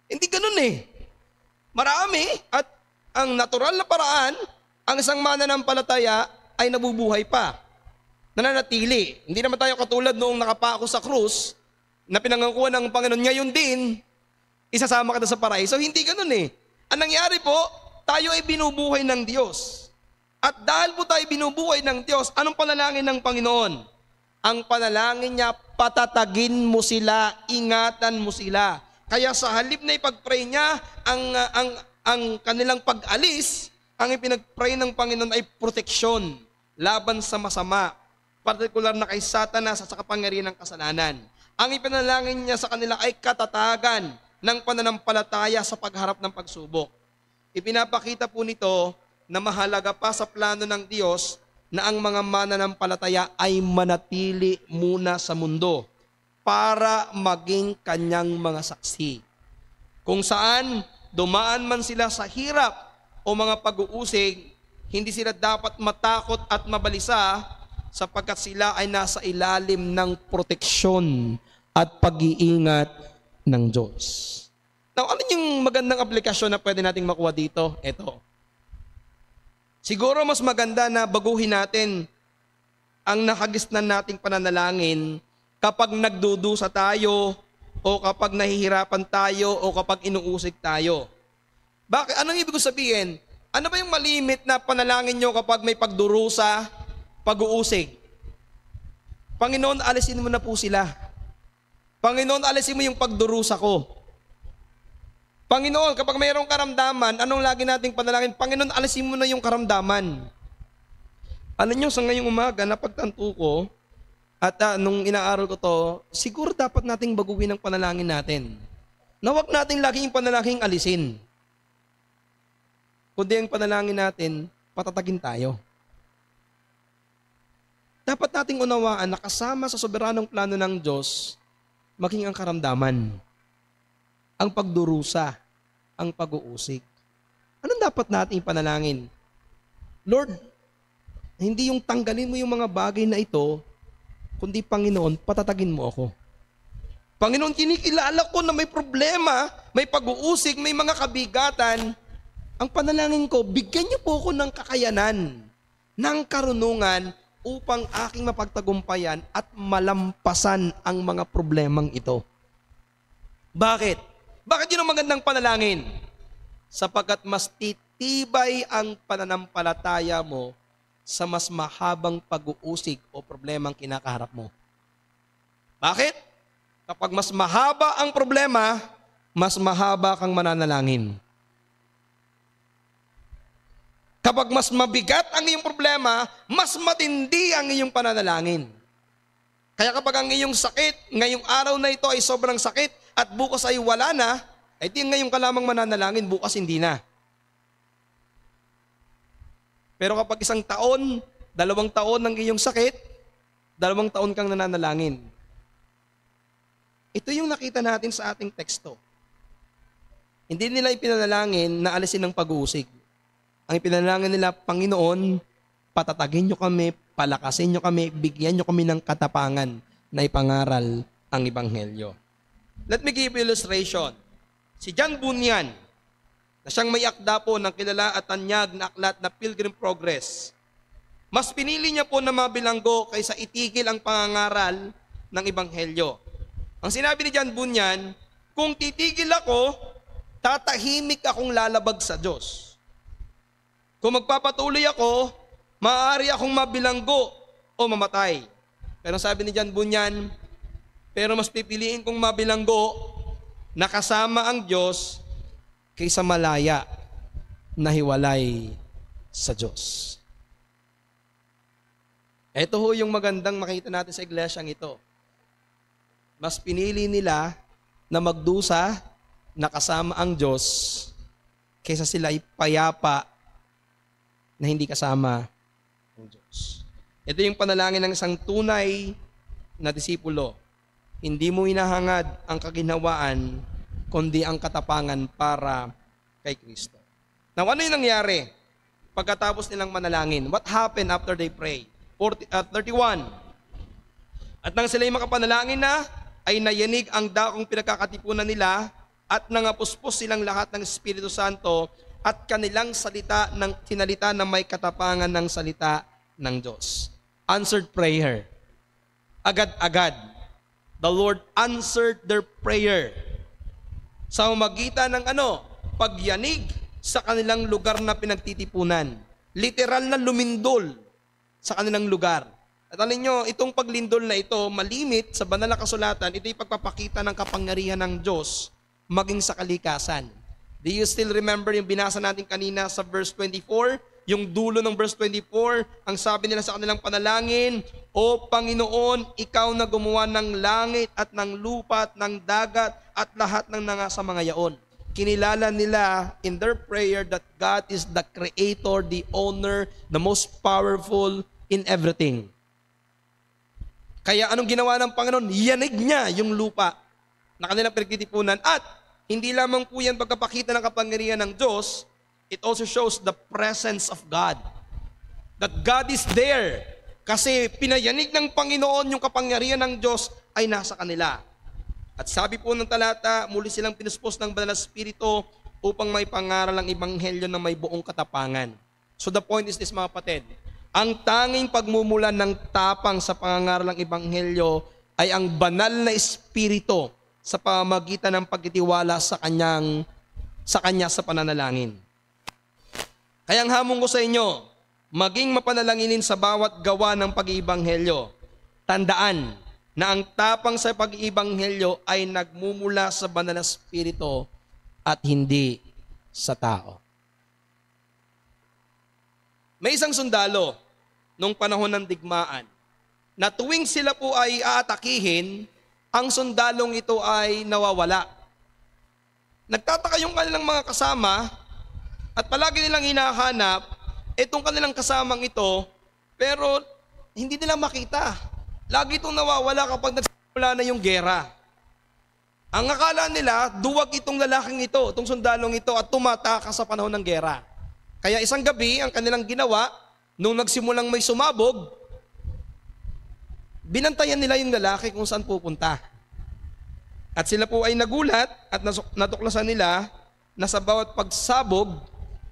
Hindi ganun eh. Marami at ang natural na paraan, ang isang mananampalataya ay nabubuhay pa. Nananatili. Hindi naman tayo katulad noong nakapako sa krus na pinangangkuhan ng Panginoon. Ngayon din, isasama ka na sa paraiso. Hindi ganun eh. Ang nangyari po, tayo ay binubuhay ng Diyos. At dahil po tayo binubuhay ng Diyos, anong panalangin ng Panginoon? Ang panalangin niya, patatagin mo sila, ingatan mo sila. Kaya sa halip na ipag-pray niya, ang kanilang pag-alis, ang ipinag-pray ng Panginoon ay proteksyon laban sa masama, partikular na kay Satanas at sa kapangyarihan ng kasalanan. Ang ipinalangin niya sa kanila ay katatagan ng pananampalataya sa pagharap ng pagsubok. Ipinapakita po nito na mahalaga pa sa plano ng Diyos na ang mga mananampalataya ay manatili muna sa mundo para maging kanyang mga saksi. Kung saan dumaan man sila sa hirap o mga pag-uusig, hindi sila dapat matakot at mabalisa sapagkat sila ay nasa ilalim ng proteksyon at pag-iingat ng Diyos. Now, ano yung magandang aplikasyon na pwede nating makuha dito? Ito. Siguro mas maganda na baguhin natin ang nakagisnan nating pananalangin kapag nagdudusa tayo o kapag nahihirapan tayo o kapag inuusig tayo. Bakit? Anong ibig sabihin? Ano ba yung malimit na panalangin nyo kapag may pagdurusa, pag-uusig? Panginoon, alisin mo na po sila. Panginoon, alisin mo yung pagdurusa ko. Panginoon, kapag mayroong karamdaman, anong lagi nating panalangin? Panginoon, alisin mo na yung karamdaman. Alam nyo, sa ngayong umaga, napagtanto ko, at nung inaaral ko to, siguro dapat nating baguhin ang panalangin natin. Na huwag nating lagi yung panalangin alisin. Kundi ang panalangin natin, patatagin tayo. Dapat nating unawaan na kasama sa soberanong plano ng Diyos, maging ang karamdaman, ang pagdurusa, ang pag-uusig. Anong dapat nating panalangin? Lord, hindi yung tanggalin mo yung mga bagay na ito, kundi Panginoon, patatagin mo ako. Panginoon, kinikilala ko na may problema, may pag-uusig, may mga kabigatan. Ang panalangin ko, bigyan niyo po ako ng kakayanan, ng karunungan, upang aking mapagtagumpayan at malampasan ang mga problemang ito. Bakit? Bakit yun ang magandang panalangin? Sapagkat mas titibay ang pananampalataya mo sa mas mahabang pag-uusig o problemang kinakaharap mo. Bakit? Kapag mas mahaba ang problema, mas mahaba kang mananalangin. Kapag mas mabigat ang iyong problema, mas matindi ang iyong pananalangin. Kaya kapag ang iyong sakit, ngayong araw na ito ay sobrang sakit at bukas ay wala na, ay di ngayon ka lamang mananalangin, bukas hindi na. Pero kapag 1 taon, 2 taon ng iyong sakit, 2 taon kang nananalangin. Ito yung nakita natin sa ating teksto. Hindi nila ipinanalangin na alisin ng pag-uusig. Ang ipinanalangin nila, Panginoon, patatagin nyo kami, palakasin nyo kami, bigyan nyo kami ng katapangan na ipangaral ang Ebanghelyo. Let me give you illustration. Si John Bunyan, na siyang may akda po ng kilala at tanyag na aklat na Pilgrim Progress, mas pinili niya po na mabilanggo kaysa itigil ang pangangaral ng Ebanghelyo. Ang sinabi ni John Bunyan, kung titigil ako, tatahimik akong lalabag sa Diyos. Kung magpapatuloy ako, maaari akong mabilanggo o mamatay. Pero sabi ni John Bunyan, pero mas pipiliin kong mabilanggo na kasama ang Diyos kaysa malaya na hiwalay sa Diyos. Ito ho yung magandang makita natin sa iglesyang ito. Mas pinili nila na magdusa na kasama ang Diyos kaysa sila ay payapa na hindi kasama ng Diyos. Ito yung panalangin ng isang tunay na disipulo. Hindi mo hinahangad ang kaginhawaan, kundi ang katapangan para kay Kristo. Now, ano yung nangyari pagkatapos nilang manalangin? What happened after they pray? 31. At nang sila'y makapanalangin na, ay nayanig ang daong pinagkakatipunan nila at nangapuspos silang lahat ng Espiritu Santo at kanilang sinalita na may katapangan ng salita ng Diyos. Answered prayer. Agad-agad. The Lord answered their prayer. Sa magitan ng pagyanig sa kanilang lugar na pinagtitipunan. literal na lumindol sa kanilang lugar. At alam nyo, itong paglindol na ito, malimit sa banal na kasulatan, ito yung pagpapakita ng kapangyarihan ng Diyos maging sa kalikasan. Do you still remember yung binasa natin kanina sa verse 24? Yung dulo ng verse 24, ang sabi nila sa kanilang panalangin, O Panginoon, Ikaw na gumawa ng langit at ng lupa at ng dagat at lahat ng nangasa mga yaon. Kinilala nila in their prayer that God is the creator, the owner, the most powerful in everything. Kaya anong ginawa ng Panginoon? Yanig niya yung lupa na kanilang pinagtitipunan. At hindi lamang po yan pagkapakita ng kapangyarihan ng Diyos, it also shows the presence of God. That God is there. Kasi pinayanig ng Panginoon yung kapangyarihan ng Diyos ay nasa kanila. At sabi po ng talata, muli silang pinuspos ng Banal na Espiritu upang may pangaral ang Ebanghelyo na may buong katapangan. So the point is this, mga kapatid. Ang tanging pagmumulan ng tapang sa pangangaral ng Ebanghelyo ay ang banal na Espiritu sa pamamagitan ng pagtitiwala sa Kanya sa pananalangin. Kaya ang hamon ko sa inyo, maging mapanalanginin sa bawat gawa ng pag-iibanghelyo. Tandaan na ang tapang sa pag-iibanghelyo ay nagmumula sa banal na Espiritu at hindi sa tao. May isang sundalo nung panahon ng digmaan na tuwing sila po ay aatakihin, ang sundalong ito ay nawawala. Nagtataka yung kanilang mga kasama at palagi nilang hinahanap itong kanilang kasamang ito, pero hindi nila makita. Lagi itong nawawala kapag nagsimula na yung gera. Ang akala nila, duwag itong lalaking ito, itong sundalong ito at tumatakas sa panahon ng gera. Kaya isang gabi, ang kanilang ginawa, nung nagsimulang may sumabog, binantayan nila yung lalaki kung saan pupunta. At sila po ay nagulat at natuklasan nila na sa bawat pagsabog,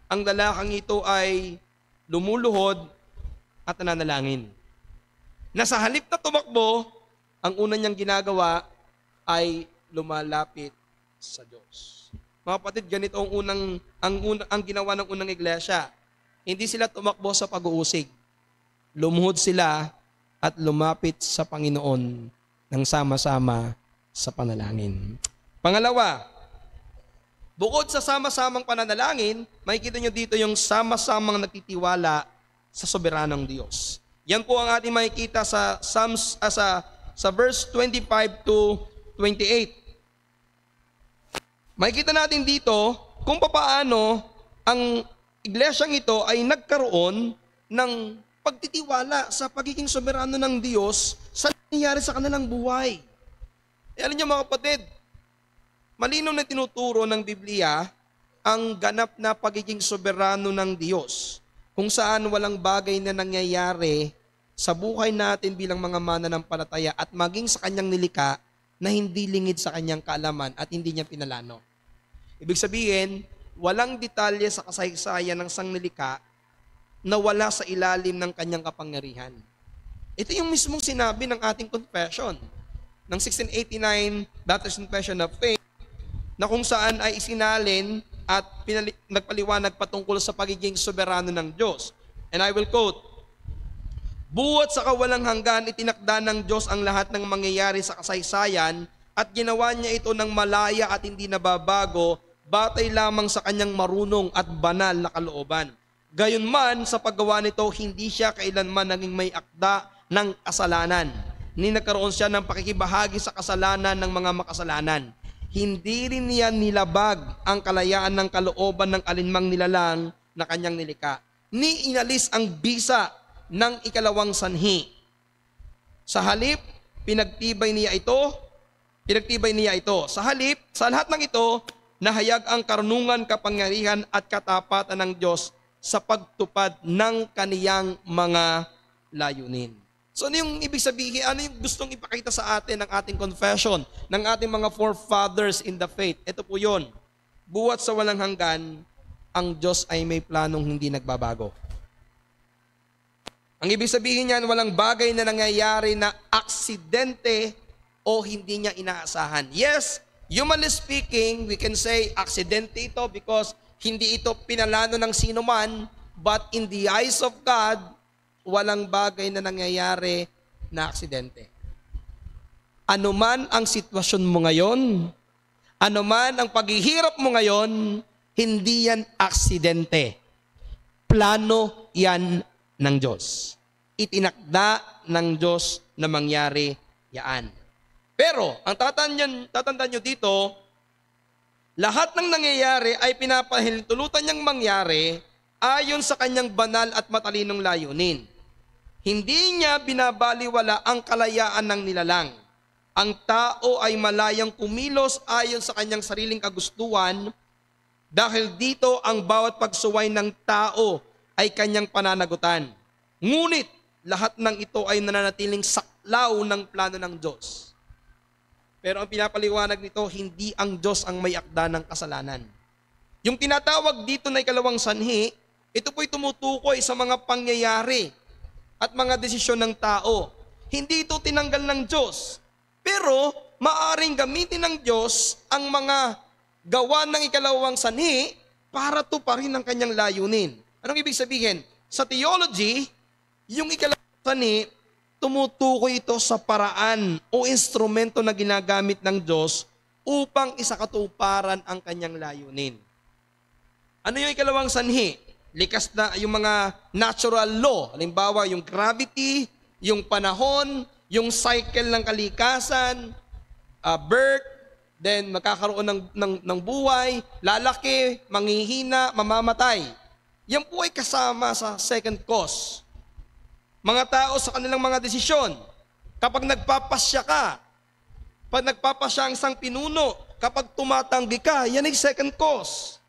ang lalaking ito ay lumuluhod at nananalangin. Na sa halip na tumakbo, ang una niyang ginagawa ay lumalapit sa Diyos. Mga kapatid, ganito ang ginawa ng unang iglesia. Hindi sila tumakbo sa pag-uusig. Lumuhod sila at lumapit sa Panginoon ng sama-sama sa panalangin. Pangalawa, bukod sa sama-samang pananalangin, makikita nyo dito yung sama-samang nagtitiwala sa soberanong Diyos. Yan po ang ating makikita sa sa verse 25 to 28. Makikita natin dito kung paano ang iglesyang ito ay nagkaroon ng pagtitiwala sa pagiging soberano ng Diyos sa nangyayari sa kanilang buhay. Alam niyo mga kapatid, malinaw na tinuturo ng Biblia ang ganap na pagiging soberano ng Diyos, kung saan walang bagay na nangyayari sa buhay natin bilang mga mananampalataya at maging sa kanyang nilikha na hindi lingid sa kanyang kaalaman at hindi niya pinalano. Ibig sabihin, walang detalye sa kasaysayan ng sangnilikha na wala sa ilalim ng kanyang kapangyarihan. Ito yung mismong sinabi ng ating confession ng 1689 Baptist Confession of Faith, na kung saan ay isinalin at nagpaliwanag patungkol sa pagiging soberano ng Diyos. And I will quote, "Buhat sa kawalang hanggan, itinakda ng Diyos ang lahat ng mangyayari sa kasaysayan at ginawa niya ito ng malaya at hindi nababago, batay lamang sa kanyang marunong at banal na kalooban. Gayunman, sa paggawa nito, hindi siya kailanman naging may akda ng kasalanan, ni nagkaroon siya ng pakikibahagi sa kasalanan ng mga makasalanan. Hindi rin niya nilabag ang kalayaan ng kalooban ng alinmang nilalang na kanyang nilikha, ni inalis ang bisa ng ikalawang sanhi. Sa halip, pinagtibay niya ito. Sa halip, sa lahat ng ito, nahayag ang karunungan, kapangyarihan at katapatan ng Diyos sa pagtupad ng kaniyang mga layunin." So ano yung ibig sabihin, ano yung gustong ipakita sa atin ng ating confession, ng ating mga forefathers in the faith? Ito po yun. Buhat sa walang hanggan, ang Diyos ay may planong hindi nagbabago. Ang ibig sabihin niyan, walang bagay na nangyayari na aksidente o hindi niya inaasahan. Yes, humanly speaking, we can say aksidente ito because hindi ito pinalano ng sino man, But in the eyes of God, walang bagay na nangyayari na aksidente. Ano man ang sitwasyon mo ngayon, ano man ang paghihirap mo ngayon, hindi yan aksidente. Plano yan ng Diyos. Itinakda ng Diyos na mangyari yan. Pero, ang tatandaan nyo dito, lahat ng nangyayari ay pinapahintulutan niyang mangyari ayon sa kanyang banal at matalinong layunin. Hindi niya binabaliwala ang kalayaan ng nilalang. Ang tao ay malayang kumilos ayon sa kanyang sariling kagustuhan dahil dito ang bawat pagsuway ng tao ay kanyang pananagutan. Ngunit lahat ng ito ay nananatiling saklaw ng plano ng Diyos. Pero ang pinapaliwanag nito, hindi ang Diyos ang may akda ng kasalanan. Yung tinatawag dito na ikalawang sanhi, ito po'y tumutukoy sa mga pangyayari at mga desisyon ng tao. Hindi ito tinanggal ng Diyos. Pero maaring gamitin ng Diyos ang mga gawa ng ikalawang sanhi para tuparin ang kanyang layunin. Anong ibig sabihin? Sa theology, yung ikalawang sanhi, tumutukoy ito sa paraan o instrumento na ginagamit ng Diyos upang isakatuparan ang kanyang layunin. Ano yung ikalawang sanhi? Likas na yung mga natural law. Halimbawa, yung gravity, yung panahon, yung cycle ng kalikasan, birth, then magkakaroon ng buhay, lalaki, manghihina, mamamatay. Yan po ay kasama sa second cause. Mga tao sa kanilang mga desisyon, kapag nagpapasya ka, pag nagpapasya ang isang pinuno, kapag tumatanggi ka, yan ay second cause.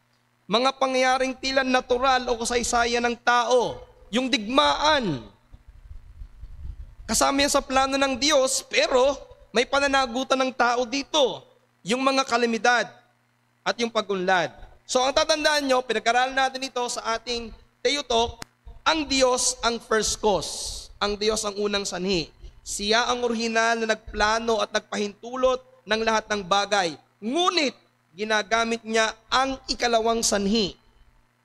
Mga pangyayaring tila natural o kasaysayan ng tao, yung digmaan. Kasama yan sa plano ng Diyos, pero may pananagutan ng tao dito, yung mga kalamidad at yung pagunlad. So ang tatandaan nyo, pinag-aralan natin ito sa ating Theotalk, ang Diyos ang first cause. Ang Diyos ang unang sanhi. Siya ang orihinal na nagplano at nagpahintulot ng lahat ng bagay. Ngunit, ginagamit niya ang ikalawang sanhi,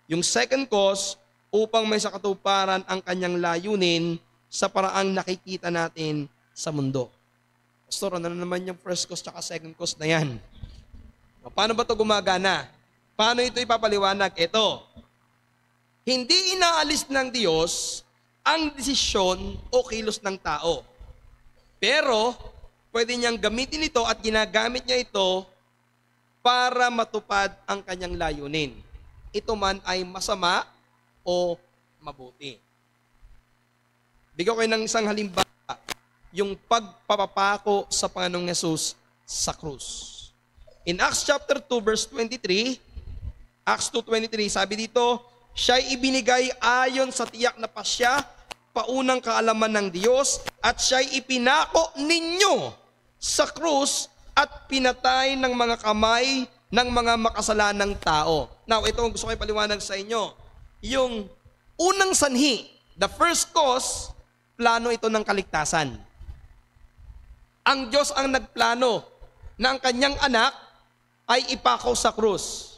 yung second cause, upang may sakatuparan ang kanyang layunin sa paraang nakikita natin sa mundo. Pastor, ano naman yung first cause at second cause na yan? Paano ba ito gumagana? Paano ito ipapaliwanag? Ito, hindi inaalis ng Diyos ang desisyon o kilos ng tao. Pero, pwede niyang gamitin ito at ginagamit niya ito para matupad ang kanyang layunin. Ito man ay masama o mabuti. Bigyan ko kayo ng isang halimbawa, yung pagpapapako sa Panginoong Yesus sa krus. In Acts chapter 2 verse 23, Acts 2:23, sabi dito, siya'y ibinigay ayon sa tiyak na pasya, paunang kaalaman ng Diyos, at siya'y ipinako ninyo sa krus at pinatay ng mga kamay ng mga makasalanang tao. Now, ito ang gusto ko ipaliwanag sa inyo. Yung unang sanhi, the first cause, plano ito ng kaligtasan. Ang Diyos ang nagplano na ang kanyang anak ay ipakaw sa krus.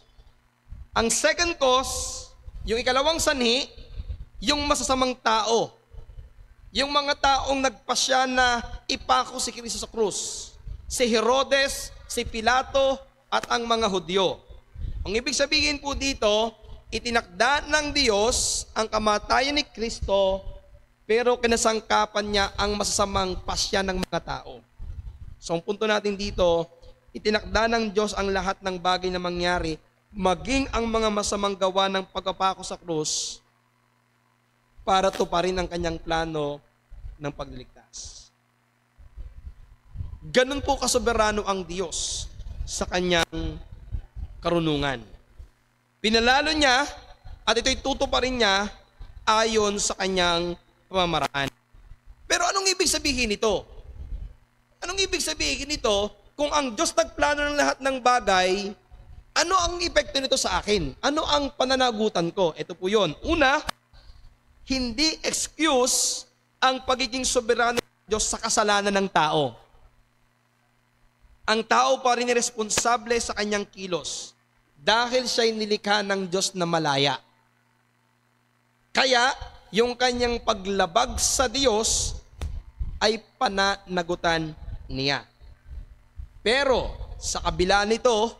Ang second cause, yung ikalawang sanhi, yung masasamang tao. Yung mga taong nagpasya na ipako si Kristo sa krus. Si Herodes, si Pilato, at ang mga Hudyo. Ang ibig sabihin po dito, itinakda ng Diyos ang kamatayan ni Kristo, pero kinasangkapan niya ang masasamang pasya ng mga tao. So ang punto natin dito, itinakda ng Diyos ang lahat ng bagay na mangyari, maging ang mga masamang gawa ng pagpapako sa krus para tuparin ang kanyang plano ng pagliligtas. Ganun po kasoberano ang Diyos sa kanyang karunungan. Pinalalo niya at ito'y tutuparin niya ayon sa kanyang pamamaraan. Pero anong ibig sabihin nito? Anong ibig sabihin nito kung ang Diyos nagplano ng lahat ng bagay? Ano ang epekto nito sa akin? Ano ang pananagutan ko? Ito po yun. Una, hindi excuse ang pagiging soberano ng Diyos sa kasalanan ng tao. Ang tao pa rin responsable sa kanyang kilos dahil siya'y nilikha ng Diyos na malaya. Kaya, yung kanyang paglabag sa Diyos ay pananagutan niya. Pero, sa kabila nito,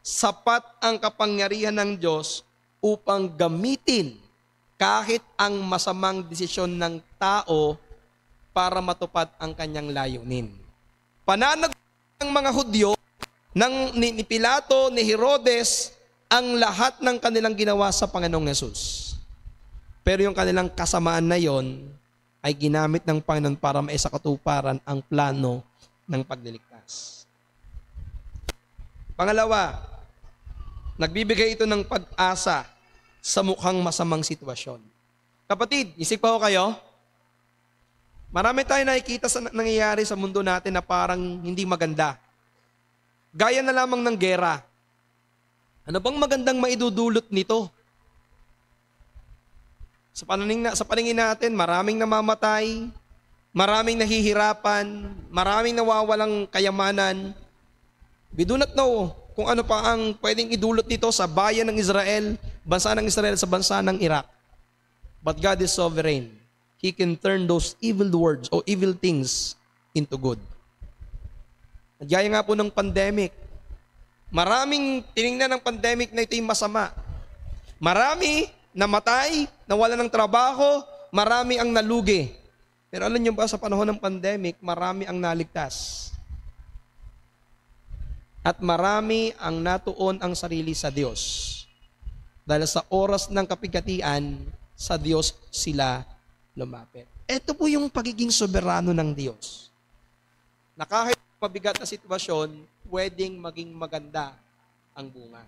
sapat ang kapangyarihan ng Diyos upang gamitin kahit ang masamang desisyon ng tao para matupad ang kanyang layunin. Pananagutan ng mga Hudyo, ni Pilato, ni Herodes, ang lahat ng kanilang ginawa sa Panginoong Yesus. Pero yung kanilang kasamaan na yon ay ginamit ng Panginoon para maisakatuparan ang plano ng pagliligtas. Pangalawa, nagbibigay ito ng pag-asa sa mukhang masamang sitwasyon. Kapatid, isip pa ho kayo? Marami tayo nakikita sa nangyayari sa mundo natin na parang hindi maganda. Gaya na lamang ng gera. Ano bang magandang maidudulot nito? Sa paningin natin, maraming namamatay, maraming nahihirapan, maraming nawawalang kayamanan. We do not know kung ano pa ang pwedeng idulot nito sa bayan ng Israel, bansa ng Israel sa bansa ng Iraq. But God is sovereign. He can turn those evil words o evil things into good. At gaya nga po ng pandemic, maraming tiningnan ng pandemic na ito'y masama. Marami namatay, nawala ng trabaho, marami ang nalugi. Pero alam niyo ba, sa panahon ng pandemic, marami ang naligtas. At marami ang natuon ang sarili sa Diyos. Dahil sa oras ng kapigatian, sa Diyos sila lumapit. Ito po yung pagiging soberano ng Diyos. Na kahit mabigat na sitwasyon, pwedeng maging maganda ang bunga.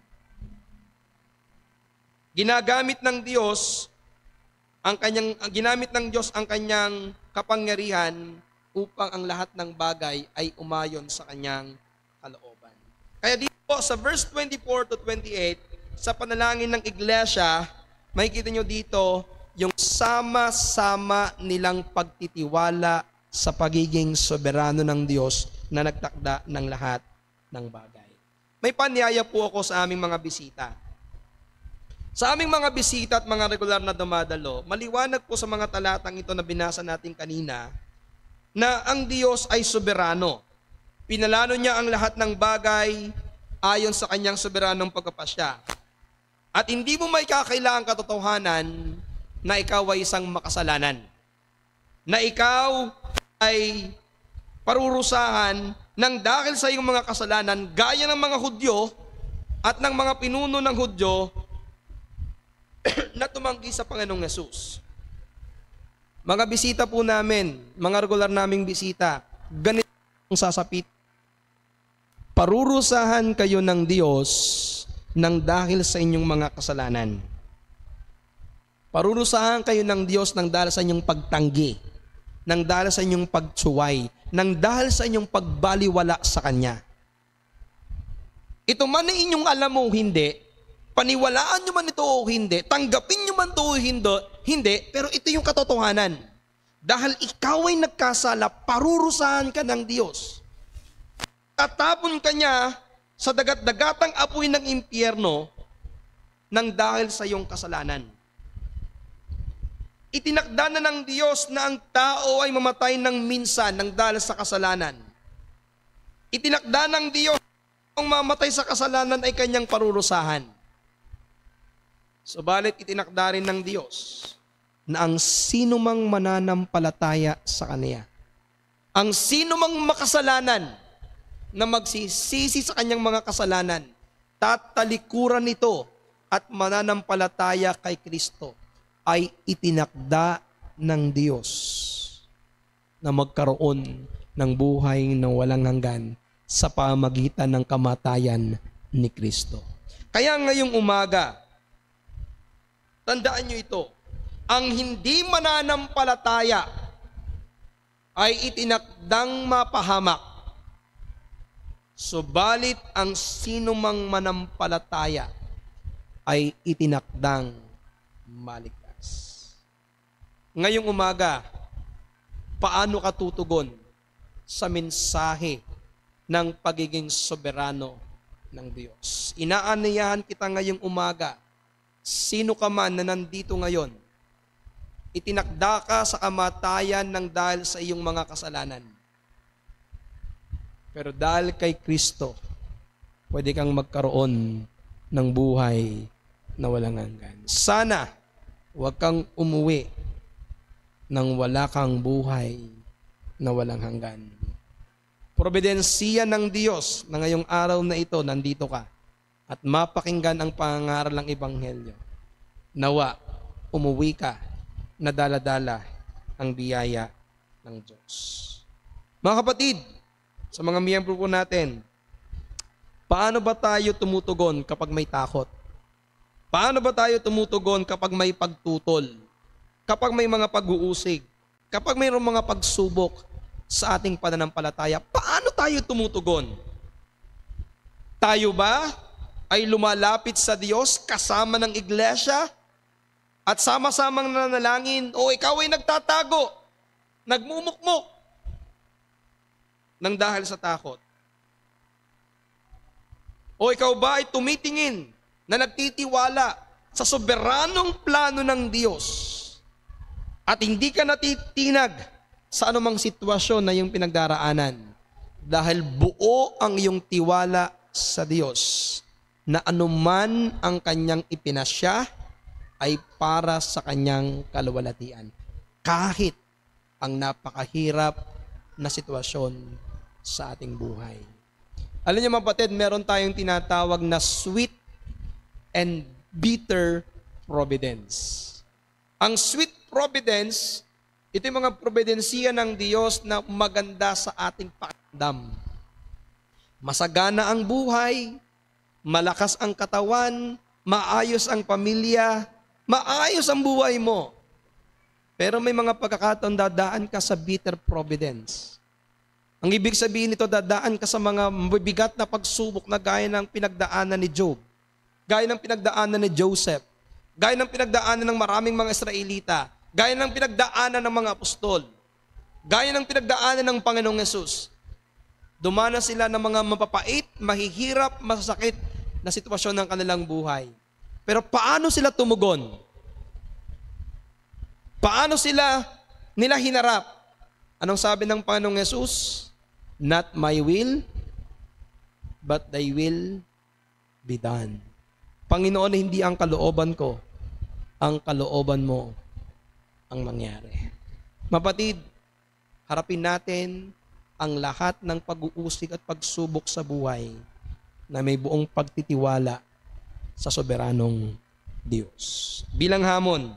Ginamit ng Diyos ang kanyang kapangyarihan upang ang lahat ng bagay ay umayon sa kanyang kalooban. Kaya dito po sa verse 24 to 28, sa panalangin ng iglesia, makikita nyo dito yung sama-sama nilang pagtitiwala sa pagiging soberano ng Diyos na nagtakda ng lahat ng bagay. May panyaya po ako sa aming mga bisita. Sa aming mga bisita at mga regular na dumadalo, maliwanag po sa mga talatang ito na binasa natin kanina na ang Diyos ay soberano. Pinalano niya ang lahat ng bagay ayon sa kanyang soberanong pagpapasya. At hindi mo may kakailangang katotohanan na ikaw ay isang makasalanan. Na ikaw ay parurusahan ng dahil sa iyong mga kasalanan gaya ng mga Hudyo at ng mga pinuno ng Hudyo na tumanggi sa Panginoong Yesus. Mga bisita po namin, mga regular naming bisita, ganito ang sasapit. Parurusahan kayo ng Diyos ng dahil sa inyong mga kasalanan. Parurusahan kayo ng Diyos ng dahil sa inyong pagtanggi, ng dahil sa inyong pagtsuway, ng dahil sa inyong pagbaliwala sa Kanya. Ito man ay inyong alam o hindi, paniwalaan nyo man ito o hindi, tanggapin nyo man ito o hindi, pero ito yung katotohanan. Dahil ikaw ay nagkasala, parurusahan ka ng Diyos. Tatapon ka niya sa dagat-dagatang apoy ng impyerno nang dahil sa iyong kasalanan. Itinakda na ng Diyos na ang tao ay mamatay ng minsan nang dahil sa kasalanan. Itinakda ng Diyos na ang mamatay sa kasalanan ay kanyang parurusahan. Subalit itinakda rin ng Diyos na ang sino mang mananampalataya sa Kanya, ang sino mang makasalanan na magsisisi sa kanyang mga kasalanan, tatalikuran ito at mananampalataya kay Kristo, ay itinakda ng Diyos na magkaroon ng buhay na walang hanggan sa pamagitan ng kamatayan ni Kristo. Kaya ngayong umaga, tandaan nyo ito, ang hindi mananampalataya ay itinakdang mapahamak. Subalit ang sino mang manampalataya ay itinakdang maligtas. Ngayong umaga, paano ka tutugon sa mensahe ng pagiging soberano ng Diyos? Inaanyayahan kita ngayong umaga, sino ka man na nandito ngayon, Itinakda ka sa kamatayan ng dahil sa iyong mga kasalanan. Pero dahil kay Kristo, pwede kang magkaroon ng buhay na walang hanggan. Sana, huwag kang umuwi nang wala kang buhay na walang hanggan. Probidensiya ng Diyos na ngayong araw na ito, nandito ka at mapakinggan ang pangangaral ng Ebanghelyo. Nawa, umuwi ka na dala-dala ang biyaya ng Diyos. Mga kapatid, sa mga miyembro po natin, paano ba tayo tumutugon kapag may takot? Paano ba tayo tumutugon kapag may pagtutol? Kapag may mga pag-uusig? Kapag mayroong mga pagsubok sa ating pananampalataya, paano tayo tumutugon? Tayo ba ay lumalapit sa Diyos kasama ng iglesia at sama-samang nanalangin, o ikaw ay nagtatago, nagmumukmok nang dahil sa takot? O ikaw ba ay tumitingin na nagtitiwala sa soberanong plano ng Diyos at hindi ka natitinag sa anumang sitwasyon na iyong pinagdaraanan dahil buo ang iyong tiwala sa Diyos na anuman ang kanyang ipinasya ay para sa kanyang kaluwalhatian kahit ang napakahirap na sitwasyon sa ating buhay. Alam niyo mga kapatid, meron tayong tinatawag na sweet and bitter providence. Ang sweet providence, ito yung mga probidensiya ng Diyos na maganda sa ating pakiramdam. Masagana ang buhay, malakas ang katawan, maayos ang pamilya, maayos ang buhay mo. Pero may mga pagkakataon dadaan ka sa bitter providence. Ang ibig sabihin nito, dadaan ka sa mga mabibigat na pagsubok na gaya ng pinagdaanan ni Job, gaya ng pinagdaanan ni Joseph, gaya ng pinagdaanan ng maraming mga Israelita, gaya ng pinagdaanan ng mga apostol, gaya ng pinagdaanan ng Panginoong Yesus. Dumana sila ng mga mapapait, mahihirap, masasakit na sitwasyon ng kanilang buhay. Pero paano sila tumugon? Paano nila hinarap? Anong sabi ng Panginoong Yesus? Not my will, but thy will be done. Panginoon, hindi ang kalooban ko, ang kalooban mo ang mangyari. Mapatid, harapin natin ang lahat ng pag-uusig at pagsubok sa buhay na may buong pagtitiwala sa soberanong Diyos. Bilang hamon,